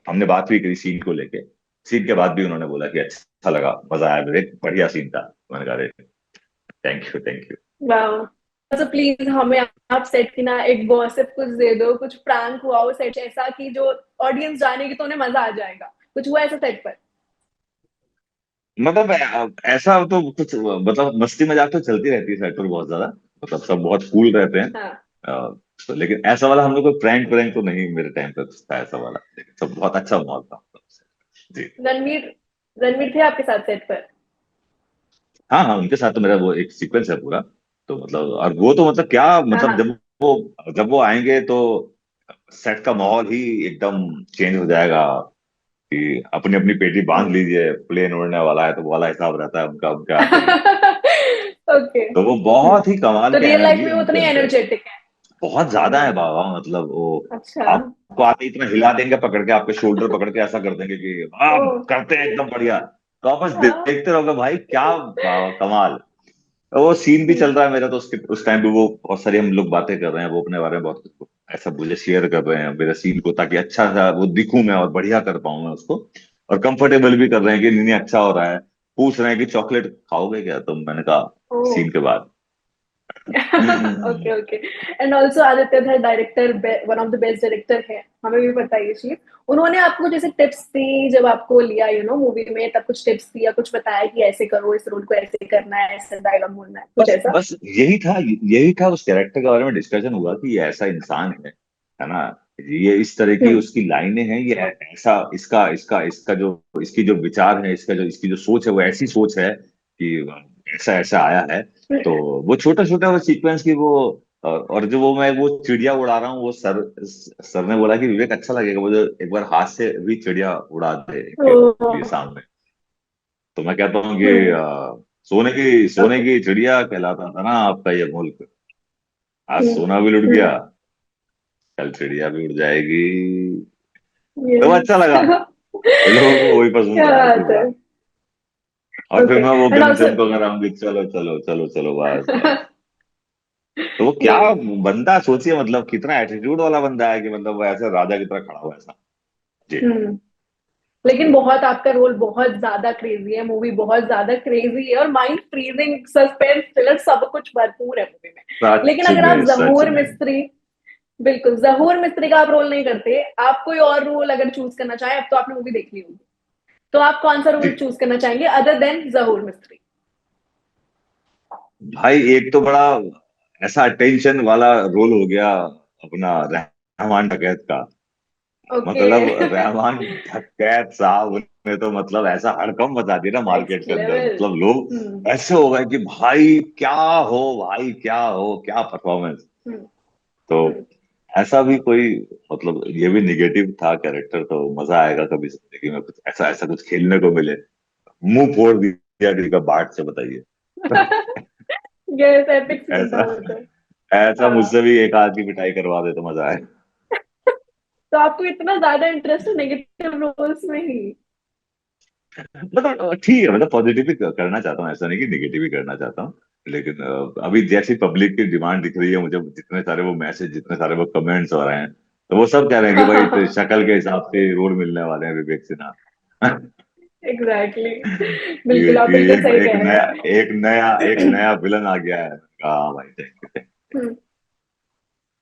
हमने बात भी करी सीन को लेके। सीन के बाद भी उन्होंने बोला कि अच्छा लगा, मजा आया, मेरे बढ़िया सीन था। मैंने कहा थैंक यू थैंक यू। वाह। तो प्लीज हमें आप सेट की ना एक गॉसिप कुछ दे दो, कुछ प्रैंक हुआ हो सेट ऐसा कि जो ऑडियंस जानेगी तो उन्हें मजा आ जाएगा, कुछ हुआ ऐसा सेट पर? मतलब ऐसा तो कुछ, मतलब मस्ती मजाक तो चलती रहती है सेट पर बहुत ज्यादा। मतलब सब बहुत कूल रहते हैं। हाँ। तो लेकिन ऐसा वाला हम लोग कोई प्रैंक प्रैंक तो नहीं मेरे टाइम पे था ऐसा वाला, लेकिन सब बहुत अच्छा माहौल था। जी। रणवीर रणवीर थे आपके साथ सेट पर? हाँ हाँ, उनके साथ तो मेरा वो एक सीक्वेंस है पूरा। तो मतलब, और वो तो मतलब क्या, हाँ मतलब हाँ। जब वो आएंगे तो सेट का माहौल ही एकदम चेंज हो जाएगा। कि अपनी अपनी पेटी बांध हम्म। लीजिए, प्लेन उड़ने वाला है, तो वो वाला हिसाब रहता है उनका उनके आते ही। ओके। तो वो बहुत ही कमाल तो की रियल लाइफ एनर्जी में है वो उनके उतने अंदर। एनर्जेटिक है? बहुत ज्यादा है बाबा, मतलब वो अच्छा। आपको आते ही इतना हिला देंगे, पकड़ के आपके शोल्डर पकड़ के ऐसा कर देंगे कि ओ। करते हैं एकदम बढ़िया। तो आप बस हाँ। देखते रहोगे भाई, क्या कमाल। तो वो सीन भी चल हम्म। रहा है मेरा, तो उसके उस टाइम पे वो बहुत सारी हम लोग बातें कर रहे हैं, वो अपने बारे में बहुत कुछ ऐसा मुझे शेयर कर रहे हैं मेरे सीन को, ताकि अच्छा सा वो दिखूं मैं और बढ़िया कर पाऊं मैं उसको। और कंफर्टेबल भी कर रहे हैं कि नहीं नहीं अच्छा हो रहा है। पूछ रहे हैं कि चॉकलेट खाओगे क्या, तो मैंने कहा ओ। सीन के बाद। Okay okay. And also Aditya Dhar director one of the best director है, हमें भी पता है ये चीज। उन्होंने आपको जैसे टिप्स दी जब आपको लिया मूवी में, तब कुछ टिप्स दिया, कुछ बताया कि ऐसे करो, इस रोल को ऐसे करना है, ऐसे डायलॉग बोलना है, कुछ बस ऐसा? बस यही था उस कैरेक्टर के बारे में डिस्कशन हुआ कि ये ऐसा इंसान है ना। ये इस तरह की हम्म। उसकी लाइनें हैं, ये ऐसा इसका इसका इसका जो इसकी जो विचार है, इसकी जो सोच है, वो ऐसी सोच है कि ऐसा ऐसा आया है। तो वो छोटा छोटा वो सीक्वेंस की वो, और जो वो चिड़िया उड़ा रहा हूँ, वो सर ने बोला कि विवेक अच्छा लगेगा मुझे एक बार हाथ से भी चिड़िया उड़ा दे के ओ। लिए सामने। तो मैं कहता हूँ कि हम्म। सोने ओके। की चिड़िया कहलाता था ना आपका ये मुल्क। आज हम्म। सोना भी लुट गया, हम्म। कल चिड़िया भी उड़ जाएगी। तो अच्छा यस। लगा, लोगों को वही पसंद क्या आया बात है। पूरा। और फिर ओके मैं वो एंड ऑल्सो। गनचन को कर रहा हूँ कि चलो चलो चलो चलो, बस बस। तो वो क्या यस। बंदा, सोचिए मतलब कितना एटीट्यूड वाला बंदा है, कि मतलब वो ऐसे राजा की तरह खड़ा हुआ है ऐसा। जी। हम्म। लेकिन बहुत आपका रोल बहुत ज्यादा क्रेजी है, मूवी बहुत ज्यादा क्रेजी है और माइंड फ्रीजिंग सस्पेंस थ्रिलर सब कुछ भरपूर है मूवी में। लेकिन सच अगर आप में सच जहूर में। मिस्त्री, बिल्कुल जहूर मिस्त्री का आप रोल नहीं करते, आप कोई और रोल अगर चूज करना चाहें, अब तो आपने मूवी देख ली होगी, तो आप कौन सा जी रोल चूज करना चाहेंगे अदर देन जहूर मिस्त्री? भाई, एक तो बड़ा ऐसा टेंशन वाला रोल हो गया अपना, रहमान डकैत का। ओके। मतलब रहमान डकैत साहब ने तो मतलब ऐसा हड़कंप मचा दिया ना मार्केट नेक्स्ट के अंदर, लेवल। मतलब लोग ऐसे हो गए कि भाई क्या हो, भाई क्या हो, क्या परफॉर्मेंस। हम्म। तो हम्म। ऐसा भी कोई, मतलब ये भी निगेटिव था कैरेक्टर, तो मजा आएगा कभी जिंदगी में कुछ ऐसा ऐसा कुछ खेलने को मिले। मुंह फोड़ दिया किसी का बाट से, बताइए। यस, एपिक सीन ऐसा था वो तो। ऐसा हाँ। मुझसे भी एक आध की पिटाई करवा दे तो मजा आए। तो आपको इतना ज्यादा इंटरेस्ट है नेगेटिव रोल्स में ही? मतलब ठीक है, मतलब पॉजिटिव ही करना चाहता हूँ, ऐसा नहीं कि निगेटिव ही करना चाहता हूँ। लेकिन अभी जैसी पब्लिक की डिमांड दिख रही है मुझे, जितने सारे वो मैसेज, जितने सारे वो कमेंट्स हो रहे हैं, तो वो सब कह रहे हैं कि भाई तो शक्ल के हिसाब से रोल मिलने वाले हैं विवेक सिन्हा। एग्जैक्टली। कि बिल्कुल, आप कि बिल्कुल एक सही एक कह रहे नया हैं। एक नया विलन आ गया है। हाँ भाई, थैंक यू। हम्म।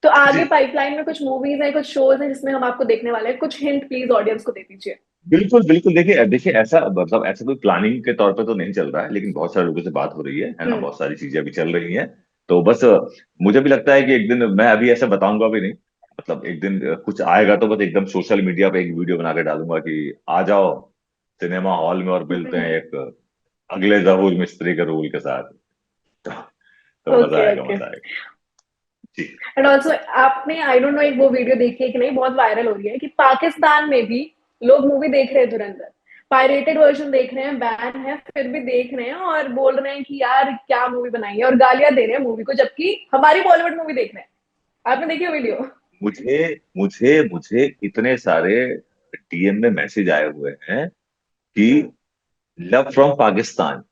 तो जी। आगे पाइपलाइन में कुछ मूवीज हैं, कुछ शोज हैं जिसमें हम आपको देखने वाले हैं, कुछ हिंट प्लीज ऑडियंस को दे दीजिए। बिल्कुल बिल्कुल, देखिए देखिए, ऐसा मतलब ऐसा कोई प्लानिंग के तौर पे तो नहीं चल रहा है, लेकिन बहुत सारे लोगों से बात हो रही है ना, हम्म। बहुत सारी चीजें अभी चल रही हैं। तो बस मुझे भी लगता है कि एक दिन, मैं अभी ऐसे बताऊंगा भी नहीं, मतलब एक दिन कुछ आएगा तो बस एकदम सोशल मीडिया पे एक वीडियो बना के डालूंगा कि आ जाओ सिनेमा हॉल में और मिलते हैं एक अगले जहूर मिस्त्री के रोल के साथ। तो मजा ओके आएगा, ओके। मजा आएगा जी। एंड ऑल्सो आपने आई डोंट नो एक वो वीडियो देखी है कि नहीं, बहुत वायरल हो रही है कि पाकिस्तान में भी लोग मूवी देख रहे हैं धुरंधर, पायरेटेड वर्जन देख रहे हैं, बैन है फिर भी देख रहे हैं और बोल रहे हैं कि यार क्या मूवी बनाई है, और गालियां दे रहे हैं मूवी को, जबकि हमारी बॉलीवुड मूवी देख रहे हैं। आपने देखी वीडियो? मुझे मुझे मुझे इतने सारे डीएम में मैसेज आए हुए हैं कि लव फ्रॉम पाकिस्तान।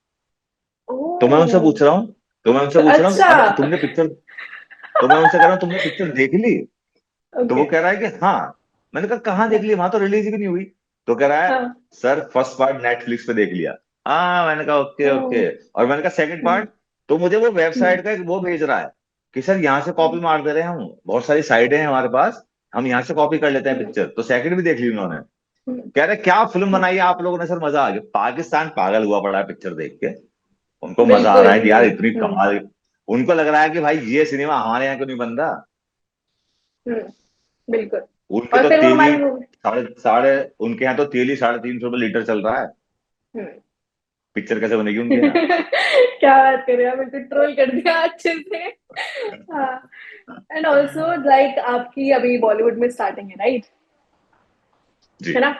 तो मैं उनसे ओह। पूछ रहा हूँ तो मैं उनसे पूछ रहा हूँ अच्छा। अब तुमने पिक्चर, तो मैं उनसे कह रहा हूँ तुमने पिक्चर देख ली? तो ओके। वो कह रहा है कि हाँ। मैंने कहा कहाँ देख ली, वहां तो रिलीज भी नहीं हुई। तो कह रहा है हाँ। सर फर्स्ट पार्ट नेटफ्लिक्स पे देख लिया। हाँ, मैंने कहा ओके ओह। ओके। और मैंने कहा सेकंड पार्ट? तो मुझे वो वेबसाइट का एक वो भेज रहा है कि सर यहाँ से कॉपी मार दे रहे हैं हम, बहुत सारी साइटें हैं हमारे पास, हम यहाँ से कॉपी कर लेते हैं पिक्चर। तो सेकंड भी देख ली उन्होंने। कह रहे क्या फिल्म बनाई है आप लोगों ने सर, मजा आ गया। पाकिस्तान पागल हुआ पड़ा है पिक्चर देख के, उनको मजा आ रहा बिल्कुल। है कि यार इतनी कमाल। उनको लग रहा है कि भाई ये सिनेमा हमारे यहाँ क्यों नहीं बन रहा। बिल्कुल। उनके और तो फिर वो तेल ही हमारी मूवी। साढ़े साढ़े उनके यहाँ तो तेल ही 350 रुपये लीटर चल रहा है। पिक्चर कैसे बनेगी उनके यहाँ? क्या बात कर रहे हैं, बिल्कुल ट्रोल कर दिया अच्छे से। हाँ। एंड ऑल्सो लाइक आपकी अभी बॉलीवुड में स्टार्टिंग है, राइट? जी। है ना?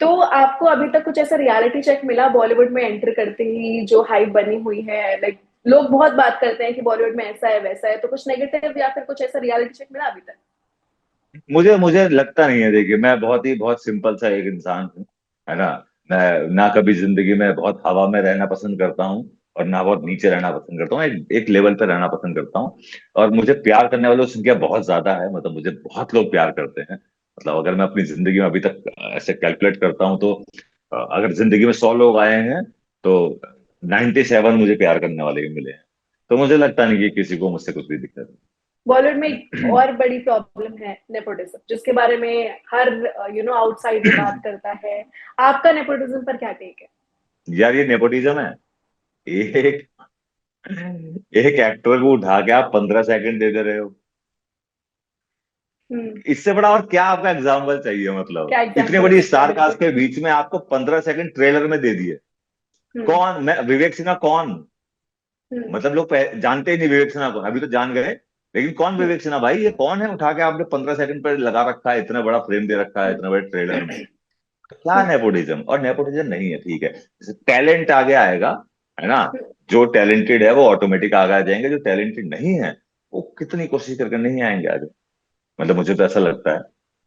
तो आपको अभी तक कुछ ऐसा रियलिटी चेक मिला बॉलीवुड में एंटर करते ही, जो हाइप बनी हुई है, लाइक लोग बहुत बात करते हैं कि बॉलीवुड में ऐसा है वैसा है, तो कुछ नेगेटिव या फिर कुछ ऐसा रियलिटी चेक मिला अभी तक? मुझे मुझे लगता नहीं है, देखिए मैं बहुत सिंपल सा एक इंसान हूँ, है ना। मैं ना कभी जिंदगी में बहुत हवा में रहना पसंद करता हूँ और ना बहुत नीचे रहना पसंद करता हूँ, एक लेवल पे रहना पसंद करता हूँ। और मुझे प्यार करने वालों की संख्या बहुत ज्यादा है, मतलब मुझे बहुत लोग प्यार करते हैं। मतलब अगर मैं अपनी जिंदगी में अभी तक ऐसे कैलकुलेट करता हूँ तो अगर जिंदगी में 100 लोग आए हैं तो 97 मुझे प्यार करने वाले भी मिले हैं। तो मुझे लगता नहीं कि किसी को मुझसे कुछ भी दिक्कत बॉलीवुड में एक है। और बड़ी प्रॉब्लम है नेपोटिज्म, जिसके बारे में हर आउटसाइडर बात करता है। आपका नेपोटिज्म पर क्या टेक है? यार ये नेपोटिज्म है? एक एक एक्टर को उठा के आप 15 सेकंड दे दे रहे हो, हम्म। इससे बड़ा और क्या आपका एग्जाम्पल चाहिए? मतलब क्या इतनी एग्जाम्पल बड़ी चाहिए, स्टार कास्ट बिल्कुल। के बीच में आपको 15 सेकंड ट्रेलर में दे दिए। हम्म। कौन? मैं विवेक सिन्हा कौन? हम्म। मतलब लोग जानते ही नहीं विवेक सिन्हा कौन, अभी तो जान गए। लेकिन कौन हम्म। विवेक सिन्हा भाई, ये कौन है? उठा के आपने 15 सेकंड पर लगा रखा है, इतना बड़ा फ्रेम दे रखा है हम्म। इतना बड़े ट्रेलर में। क्या हम्म। नेपोटिज्म? और नेपोटिज्म नहीं है, ठीक है, जैसे टैलेंट आगे आएगा, है ना। हम्म। जो टैलेंटेड है वो ऑटोमेटिक आगे आ जाएंगे, जो टैलेंटेड नहीं है वो कितनी कोशिश करके नहीं आएंगे आगे। मतलब मुझे तो ऐसा लगता है।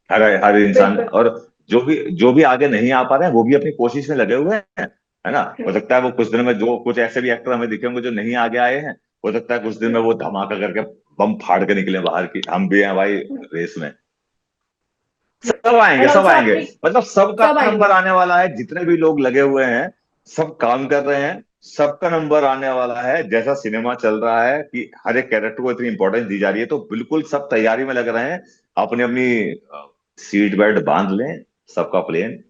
हर हर इंसान, बिल्कुल। और जो भी आगे नहीं आ पा रहे हैं वो भी अपनी कोशिश में लगे हुए हैं, है ना। हो हम्म। सकता है वो कुछ दिन में, जो कुछ ऐसे भी एक्टर हमें दिखे होंगे जो नहीं आगे आए हैं, हो सकता है कुछ दिन में वो धमाका करके बम फाड़ के निकले बाहर की, हम भी हैं भाई रेस में। सब आएंगे, एंड सब ऑल्सो आएंगे, आपकी। मतलब सबका सब नंबर आएंगे। आने वाला है, जितने भी लोग लगे हुए हैं सब काम कर रहे हैं, सबका नंबर आने वाला है। जैसा सिनेमा चल रहा है कि हर एक कैरेक्टर को इतनी इंपॉर्टेंस दी जा रही है, तो बिल्कुल सब तैयारी में लग रहे हैं। अपनी अपनी सीट बेल्ट बांध लें, सबका प्लेन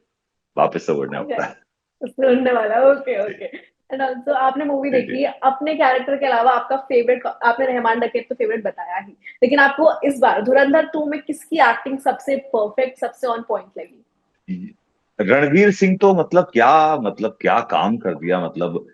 वापस से उड़ने वाला है। सुनने वाला, ओके ओके। एंड ऑल्सो आपने मूवी जी देखी जी। है, अपने कैरेक्टर के अलावा आपका फेवरेट, आपने रहमान डकैत तो फेवरेट बताया ही, लेकिन आपको इस बार धुरंधर 2 में किसकी एक्टिंग सबसे परफेक्ट, सबसे ऑन पॉइंट लगी? रणवीर सिंह तो मतलब क्या काम कर दिया, मतलब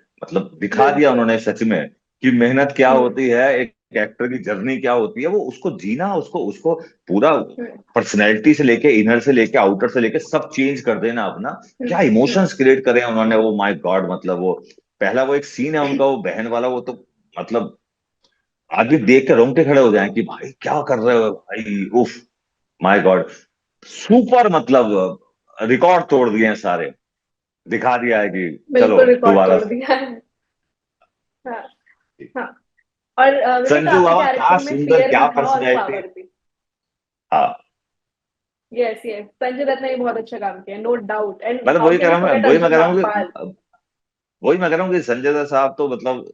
दिखा दिया बिल्कुल। उन्होंने सच में कि मेहनत क्या हम्म। होती है, एक एक्टर की जर्नी क्या होती है, वो उसको जीना, उसको उसको पूरा हम्म। पर्सनैलिटी से लेके, इनर से लेके, आउटर से लेके सब चेंज कर देना अपना। हम्म। क्या इमोशंस क्रिएट करे उन्होंने, वो माय गॉड। मतलब वो पहला वो एक सीन है उनका, वो बहन वाला, वो तो मतलब आदमी देख के रोंगटे खड़े हो जाए कि भाई क्या कर रहे हो भाई, उफ, माय गॉड। सुपर, मतलब रिकॉर्ड तोड़ दिए हैं सारे, दिखा दिया है कि चलो बिल्कुल रिकॉर्ड दोबारा तोड़ से। दिया है। हाँ। हाँ। और मुझे लगता है संजू आपके बाबा क्या कैरेक्टर में सुंदर, फियर क्या भी था और पर्सनैलिटी। पावर भी। हाँ, यस यस, संजय दत्त ने भी बहुत अच्छा काम किया, नो डाउट। एंड मतलब हाउ वही कह कैन रहा यू हूँ मैं फॉरगेट वही मैं अर्जुन कह रहा हूँ रामपाल? कि वही मैं कह रहा हूँ कि संजय दत्त साहब तो मतलब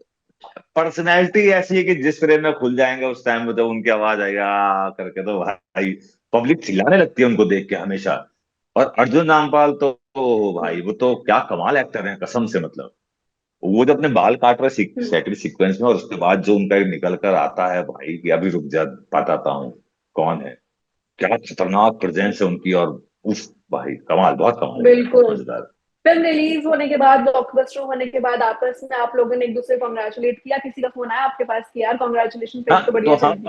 पर्सनैलिटी ऐसी है कि जिस फ्रेम में खुल जाएंगे उस टाइम में जब उनकी आवाज आएगा करके, तो भाई पब्लिक चिल्लाने लगती है उनको देख के हमेशा। और अर्जुन रामपाल तो भाई वो तो क्या कमाल एक्टर है कसम से। मतलब वो जब अपने बाल काट रहे हम्म, सेकंड सीक्वेंस में, और उसके बाद जो उनका एक निकल कर आता है भाई कि अभी रुक जा बताता हूँ कौन है, क्या खतरनाक प्रेजेंस है उनकी। और उफ भाई कमाल, बहुत कमाल है, बहुत बिल्कुल। मजेदार। फिल्म रिलीज होने के बाद, ब्लॉकबस्टर होने के बाद आपस में आप लोगों ने एक दूसरे को कॉन्ग्रेचुलेट किया? किसी का फोन आया आपके पास कि यार कॉन्ग्रेचुलेशन, फिल्म तो हाँ बढ़िया चल रही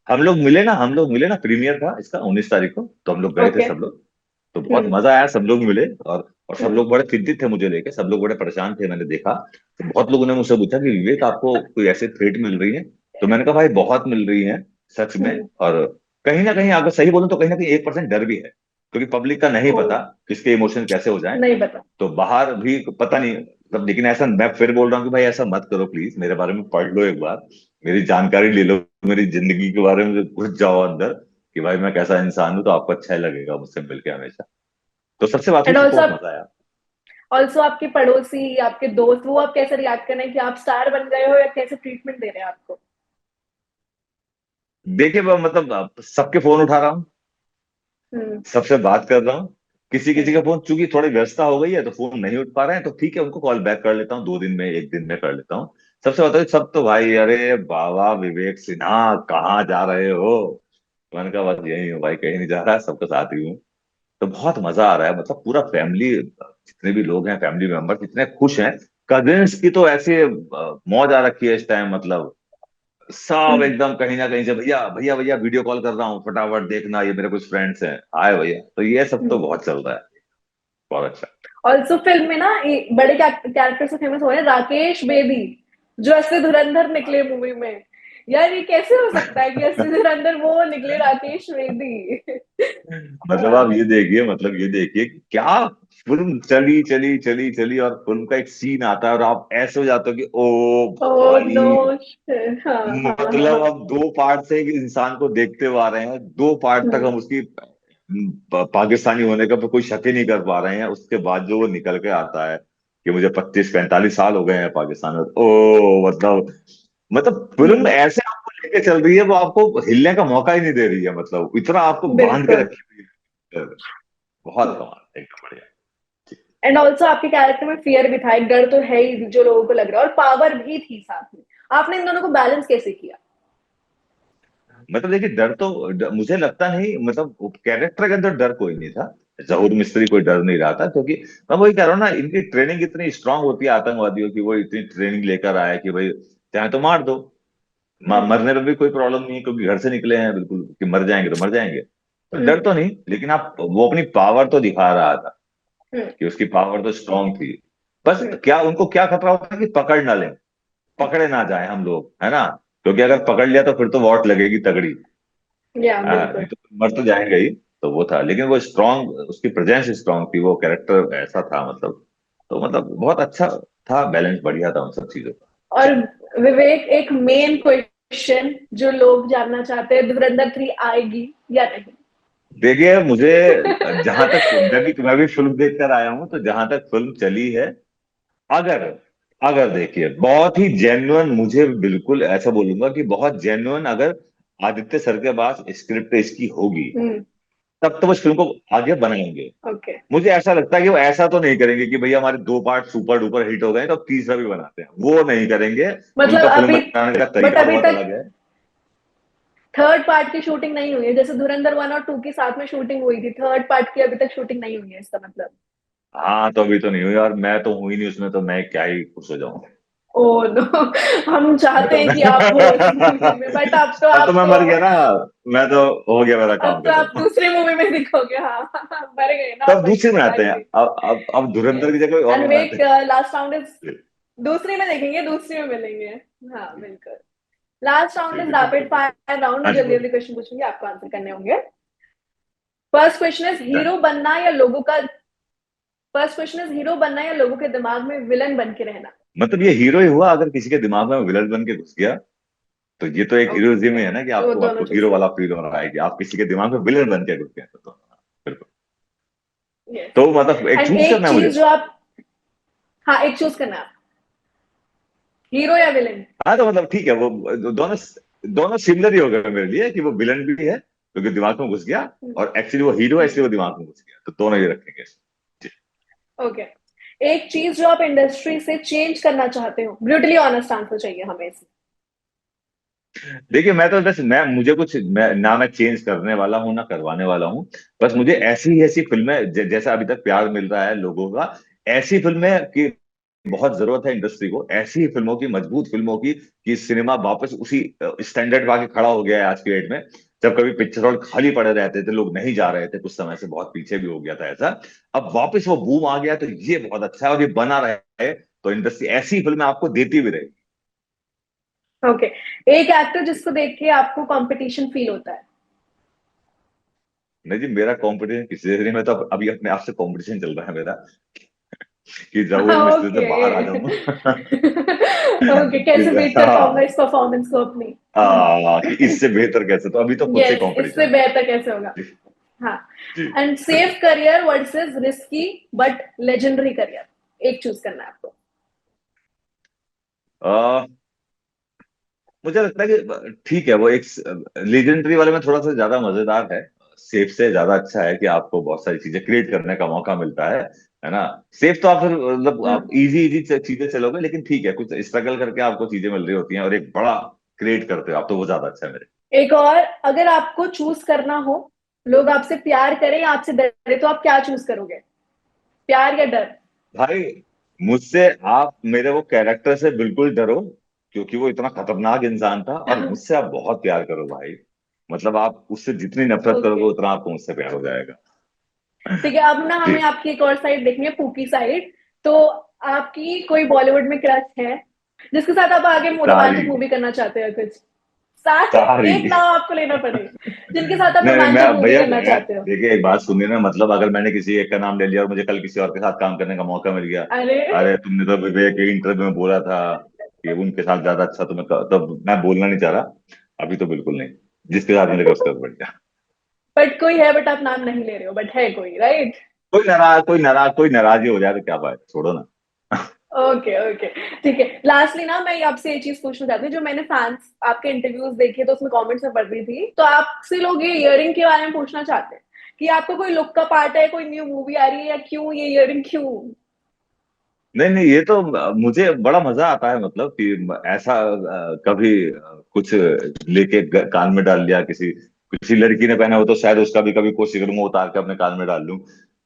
हम लोग मिले ना, प्रीमियर था इसका 19 तारीख को, तो हम लोग है? गए थे ओके। सब लोग। तो बहुत हम्म। मजा आया, सब लोग मिले। और सब हम्म। लोग बड़े चिंतित थे मुझे लेके, सब लोग बड़े परेशान थे, मैंने देखा। तो बहुत लोगों ने मुझसे पूछा कि विवेक आपको कोई ऐसे थ्रेट मिल रही है? तो मैंने कहा भाई बहुत मिल रही है सच में। हम्म। और कहीं ना कहीं अगर सही बोलूं तो कहीं ना कहीं 1% डर भी है, क्योंकि पब्लिक का नहीं ओ, पता किसके इमोशन कैसे हो जाए। नहीं पता। तो बाहर भी पता नहीं, मतलब लेकिन ऐसा मैं फिर बोल रहा हूँ कि भाई ऐसा मत करो प्लीज, मेरे बारे में पढ़ लो एक बार, मेरी जानकारी ले लो, मेरी जिंदगी के बारे में घुस जाओ अंदर, कि भाई मैं कैसा इंसान हूँ, तो आपको अच्छा ही लगेगा मुझसे मिलके हमेशा। तो सबसे बात हुई, एंड सबको ऑल्सो, बहुत मजा आया। आपके पड़ोसी, आपके दोस्त, वो आप कैसे रिएक्ट कर रहे हैं कि आप स्टार बन गए हो, या कैसे ट्रीटमेंट दे रहे हैं आपको? देखिए मतलब सबके फोन उठा रहा हूँ, हम्म। सबसे बात कर रहा हूँ। किसी किसी हम्म। का फोन चूंकि थोड़ी व्यस्तता हो गई है तो फोन नहीं उठ पा रहे हैं, तो ठीक है उनको कॉल बैक कर लेता हूँ, 2 दिन में, एक दिन में कर लेता हूँ। सबसे बताओ सब तो भाई, अरे बाबा विवेक सिन्हा कहाँ जा रहे हो? मैंने कहा बस यही हूँ भाई, कहीं नहीं जा रहा, सबके साथ ही हूँ। तो बहुत मजा आ रहा है, मतलब पूरा फैमिली, जितने भी लोग हैं फैमिली मेंबर इतने खुश हैं। कजिन्स की तो ऐसे मौज आ रखी है इस टाइम, मतलब सब हम्म। एकदम कहीं ना कहीं से, भैया भैया भैया वीडियो कॉल कर रहा हूँ फटाफट देखना, ये मेरे कुछ फ्रेंड्स हैं आए भैया, तो ये सब तो हम्म। बहुत चल रहा है। बहुत अच्छा। ऑल्सो फिल्म में ना बड़े कैरेक्टर से फेमस हो रहे हैं, राकेश बेदी, जो असली धुरंधर निकले मूवी में। यार ये कैसे हो सकता है कि असली धुरंधर वो निकले, राकेश बेदी? मतलब आप हाँ। ये देखिए कि क्या फिल्म चली चली चली चली, और फिल्म का एक सीन आता है और आप ऐसे हो जाते हो कि ओ ओ नो। भाई, हाँ, हाँ, हाँ, मतलब हाँ। हम 2 पार्ट से एक इंसान को देखते हुए आ रहे हैं, 2 पार्ट तक हम्म। हम उसकी पाकिस्तानी होने का कोई शक ही नहीं कर पा रहे हैं। उसके बाद जो वो निकल के आता है कि मुझे 25-45 साल हो गए हैं पाकिस्तान में, ओ मतलब फिल्म हम्म। ऐसे आपको लेके चल रही है, वो आपको हिलने का मौका ही नहीं दे रही है, मतलब इतना आपको बांध के बिल्कुल। रखी हुई है। बहुत कमाल, एकदम बढ़िया। एंड ऑल्सो आपके कैरेक्टर में फियर भी था, एक डर तो है ही जो लोगों को लग रहा है, और पावर भी थी साथ में। आपने इन दोनों को बैलेंस कैसे किया? मतलब देखिए डर तो मुझे लगता नहीं, मतलब कैरेक्टर के अंदर डर कोई नहीं था। जहूर मिस्त्री कोई डर नहीं रहा था, क्योंकि मैं वही कह रहा हूँ ना, इनकी ट्रेनिंग इतनी स्ट्रांग होती है आतंकवादियों की, वो इतनी ट्रेनिंग लेकर आए कि भाई चाहे तो मार दो, हम्म। मरने में भी कोई प्रॉब्लम नहीं है, क्योंकि घर से निकले हैं बिल्कुल कि मर जाएंगे तो मर जाएंगे। तो डर हम्म। तो नहीं, लेकिन आप वो अपनी पावर तो दिखा रहा था हम्म। कि उसकी पावर तो स्ट्रांग थी। बस हम्म। क्या उनको क्या खतरा होता है कि पकड़ ना लें, पकड़े ना जाए हम लोग, है ना? क्योंकि अगर पकड़ लिया तो फिर तो वॉट लगेगी तगड़ी। या हाँ, नहीं बिल्कुल। तो मर तो जाएंगे ही। तो वो था, लेकिन वो स्ट्रांग, उसकी प्रेजेंस स्ट्रांग थी, वो कैरेक्टर ऐसा था मतलब। तो मतलब बहुत अच्छा था, बैलेंस बढ़िया था उन सब चीजों का। और विवेक, एक मेन क्वेश्चन जो लोग जानना चाहते हैं, धुरंधर 3 आएगी या नहीं? देखिए मुझे, जहां तक मैं भी फिल्म देख कर आया हूं, तो जहां तक फिल्म चली है, अगर अगर देखिए बहुत ही जेन्युइन, मुझे बिल्कुल ऐसा बोलूंगा कि बहुत जेन्युइन अगर आदित्य सर के पास स्क्रिप्ट इसकी होगी, हम्म। तब तो उस फिल्म को आगे बनाएंगे। ओके। मुझे ऐसा लगता है कि वो ऐसा तो नहीं करेंगे कि भैया हमारे 2 पार्ट सुपर डुपर हिट हो गए तो अब तीसरा भी बनाते हैं, वो नहीं करेंगे। मतलब उनका फिल्म अभी, बनाने का बट तरीका अभी बहुत तक अलग है। थर्ड पार्ट की शूटिंग नहीं हुई है? जैसे धुरंधर 1 और 2 की साथ में शूटिंग हुई थी, थर्ड पार्ट की अभी तक शूटिंग नहीं हुई है, इसका मतलब? हाँ तो अभी तो नहीं हुई, और मैं तो हुई नहीं उसमें, तो मैं क्या ही खुश हो जाऊं। Oh no. हम मैं चाहते तो हैं मैं कि आप हो उस मूवी में, बट अब तो अब तो मैं मर गया ना, मैं तो हो गया मेरा अब काम तो आप खत्म। दूसरी मूवी में दिखोगे। हाँ। मर गए ना तो आप, अब दूसरे में आते हैं, एग्जैक्टली। अब धुरंधर यस। की जगह कोई और एंड बनाते विवेक, लास्ट राउंड इज, हैं। दूसरी में देखेंगे, दूसरी में मिलेंगे। हाँ बिल्कुल। लास्ट राउंड ठीक इज है, रैपिड बिल्कुल बिल्कुल। Fire round. हाँ मैं जी जल्दी बोलिए। जल्दी क्वेश्चन पूछूंगी, आपको आंसर करने होंगे। First question is Done। Hero बनना या लोगों का फर्स्ट क्वेश्चन इज हीरो बनना या लोगों के दिमाग में विलन बन के रहना? मतलब ये हीरो ही हुआ, अगर किसी के दिमाग में विलन बन के घुस गया, तो ये तो एक हीरोइज्म ही ओके, है ना, कि तो आपको दोनों आपको चूज हीरो वाला करो। फील हो रहा है कि आप किसी के दिमाग में विलन बन के घुस गए, तो बिल्कुल। यस। तो मतलब एक एंड चूज एक करना है मुझे। चीज जो आप, हाँ एक चूज करना है, हीरो या विलन? हाँ तो मतलब ठीक है, वो दोनों दोनों सिमिलर ही हो गए मेरे लिए, कि वो विलन भी है क्योंकि दिमाग में घुस गया, और एक्चुअली वो हीरो है इसलिए वो दिमाग में घुस गया, तो दोनों ही रखेंगे। जी। ओके, एक चीज जो आप इंडस्ट्री से चेंज करना चाहते हो, ब्रूटली ऑनेस्ट आंसर चाहिए हमें इसमें। देखिए मैं तो बस मैं मुझे कुछ मैं चेंज करने वाला हूँ ना करवाने वाला हूँ। बस मुझे ऐसी ही ऐसी फिल्में जैसा अभी तक प्यार मिल रहा है लोगों का, ऐसी फिल्में की बहुत जरूरत है इंडस्ट्री को, ऐसी ही फिल्मों की, मजबूत फिल्मों की, कि सिनेमा वापस उसी स्टैंडर्ड पे आके खड़ा हो गया है आज की डेट में। जब कभी पिक्चर हॉल खाली पड़े रहते थे, लोग नहीं जा रहे थे, कुछ समय से बहुत पीछे भी हो गया था ऐसा, अब वापस वो बूम आ गया, तो ये बहुत अच्छा है और ये बना रहे है, तो इंडस्ट्री ऐसी फिल्में आपको देती भी रहेगी। ओके, एक एक्टर जिसको देख के आपको कंपटीशन फील होता है। नहीं जी, मेरा कंपटीशन किसी से नहीं, मैं तो अभी अपने आप से कंपटीशन चल रहा है मेरा, कि जाऊं मैं इससे ओके। बाहर आ जाऊं। ओके, कैसे बीट कर पाऊंगा हाँ, इस परफॉर्मेंस को अपनी। कि इससे बेहतर कैसे, तो अभी तो खुद से यस, इससे कंपटीशन है। बेहतर कैसे होगा। जी। हाँ। जी। And safe career versus risky but legendary career, एक चूज करना है आपको। आ, मुझे लगता है कि ठीक है, वो एक लेजेंडरी वाले में थोड़ा सा ज्यादा मजेदार है। सेफ से ज्यादा अच्छा है कि आपको बहुत सारी चीजें क्रिएट करने का मौका मिलता है ना। सेफ तो आप फिर मतलब आप हम्म। इजी इजी चीजें चलोगे, लेकिन ठीक है, कुछ स्ट्रगल करके आपको चीजें मिल रही होती हैं और एक बड़ा क्रिएट करते हो आप, तो वो ज्यादा अच्छा है मेरे। एक और, अगर आपको चूज करना हो, लोग आपसे प्यार करें या आपसे डरे, तो आप क्या चूज करोगे, प्यार या डर? भाई, मुझसे आप मेरे वो कैरेक्टर से बिल्कुल डरो, क्योंकि वो इतना खतरनाक इंसान था, और मुझसे आप बहुत प्यार करो भाई। मतलब आप उससे जितनी नफरत ओके, करोगे उतना आपको मुझसे प्यार हो जाएगा। ठीक है। अब ना जी। हमें आपकी एक और साइड देखनी है, पूकी साइड। तो आपकी कोई बॉलीवुड में क्रश है जिसके साथ आप आगे सारी रोमांटिक मूवी करना चाहते हो कुछ? सारे, सारी एक नाम आपको लेना पड़े जिनके साथ आप नहीं नहीं, रोमांटिक मैं मूवी भैया करना चाहते हो। देखिए एक बात सुनिए ना, मतलब अगर मैंने किसी एक का नाम ले लिया और मुझे कल किसी और के साथ काम करने का मौका मिल गया, अरे, अरे तुमने तो विवेक के इंटरव्यू में बोला था कि उनके साथ ज्यादा अच्छा, तो मैं बोलना नहीं चाह रहा, अभी तो बिल्कुल नहीं, जिसके साथ मिलेगा उसके साथ बढ़ गया। बट कोई है, बट आप नाम नहीं ले रहे हो, बट है कोई, राइट? कोई नाराज ही हो जाए तो क्या बात, छोड़ो ना। ओके, ओके, ठीक है। लास्टली ना मैं आपसे ये चीज पूछना चाहती हूँ, जो मैंने फैंस आपके इंटरव्यूज देखे तो उसमें कमेंट्स में पढ़ रही थी, तो आपसे लोग ये इयरिंग के बारे में पूछना चाहते हैं कि आपका कोई लुक का पार्ट है, कोई न्यू मूवी आ रही है, या क्यों ये इयरिंग क्यों? नहीं नहीं, ये तो मुझे बड़ा मजा आता है, मतलब कि ऐसा कभी कुछ लेके कान में डाल लिया, किसी किसी लड़की ने पहना हो तो शायद उसका भी कभी कोशिश करूंगा उतार के अपने कान में डाल लूं।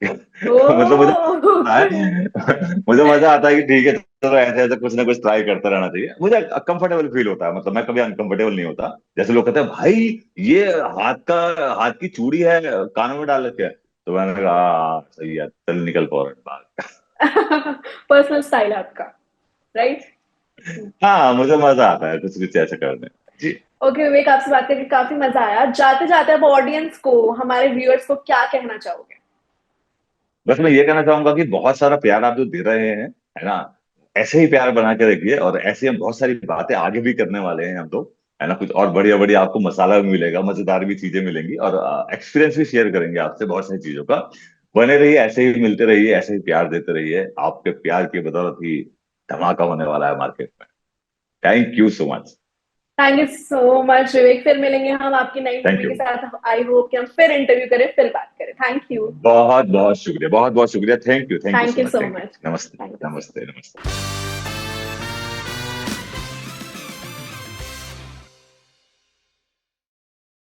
मतलब मुझे आता ओके। है, मुझे मजा आता है कि ठीक है, चलो ऐसे ऐसे कुछ ना कुछ ट्राई करता रहना चाहिए, मुझे कंफर्टेबल फील होता है, मतलब मैं कभी अनकंफर्टेबल नहीं होता। जैसे लोग कहते हैं भाई ये हाथ की चूड़ी है, कानों में डाल रखे है, तो मैंने कहा "हाँ, सही है, चल निकल फौरन बाहर"। पर्सनल स्टाइल है आपका, राइट? हाँ, मुझे मजा आता है कुछ कुछ ऐसे करने में। जी। ओके विवेक, आपसे बात करके काफी मजा आया। जाते जाते आप ऑडियंस को, हमारे व्यूअर्स को क्या कहना चाहोगे? बस मैं ये कहना चाहूंगा कि बहुत सारा प्यार आप जो दे रहे हैं, है ना, ऐसे ही प्यार बना के रखिए, और ऐसे हम बहुत सारी बातें आगे भी करने वाले हैं हम लोग, है ना, कुछ और बढ़िया बढ़िया आपको मसाला भी मिलेगा, मजेदार भी चीजें मिलेंगी, और एक्सपीरियंस भी शेयर करेंगे आपसे बहुत सारी चीजों का। बने रहिए, ऐसे ही मिलते रहिए, ऐसे ही प्यार देते रहिए, आपके प्यार की बदौलत ही धमाका होने वाला है मार्केट में। Thank you so much. Thank you so much Vivek, फिर मिलेंगे हम आपकी नई थैंक मूवी यू। के साथ। आई होप कि हम फिर इंटरव्यू करें, फिर बात करें। Thank you. बहुत बहुत शुक्रिया, बहुत बहुत शुक्रिया, thank you thank so you much, so thank much. You, नमस्ते। Thank you. नमस्ते नमस्ते।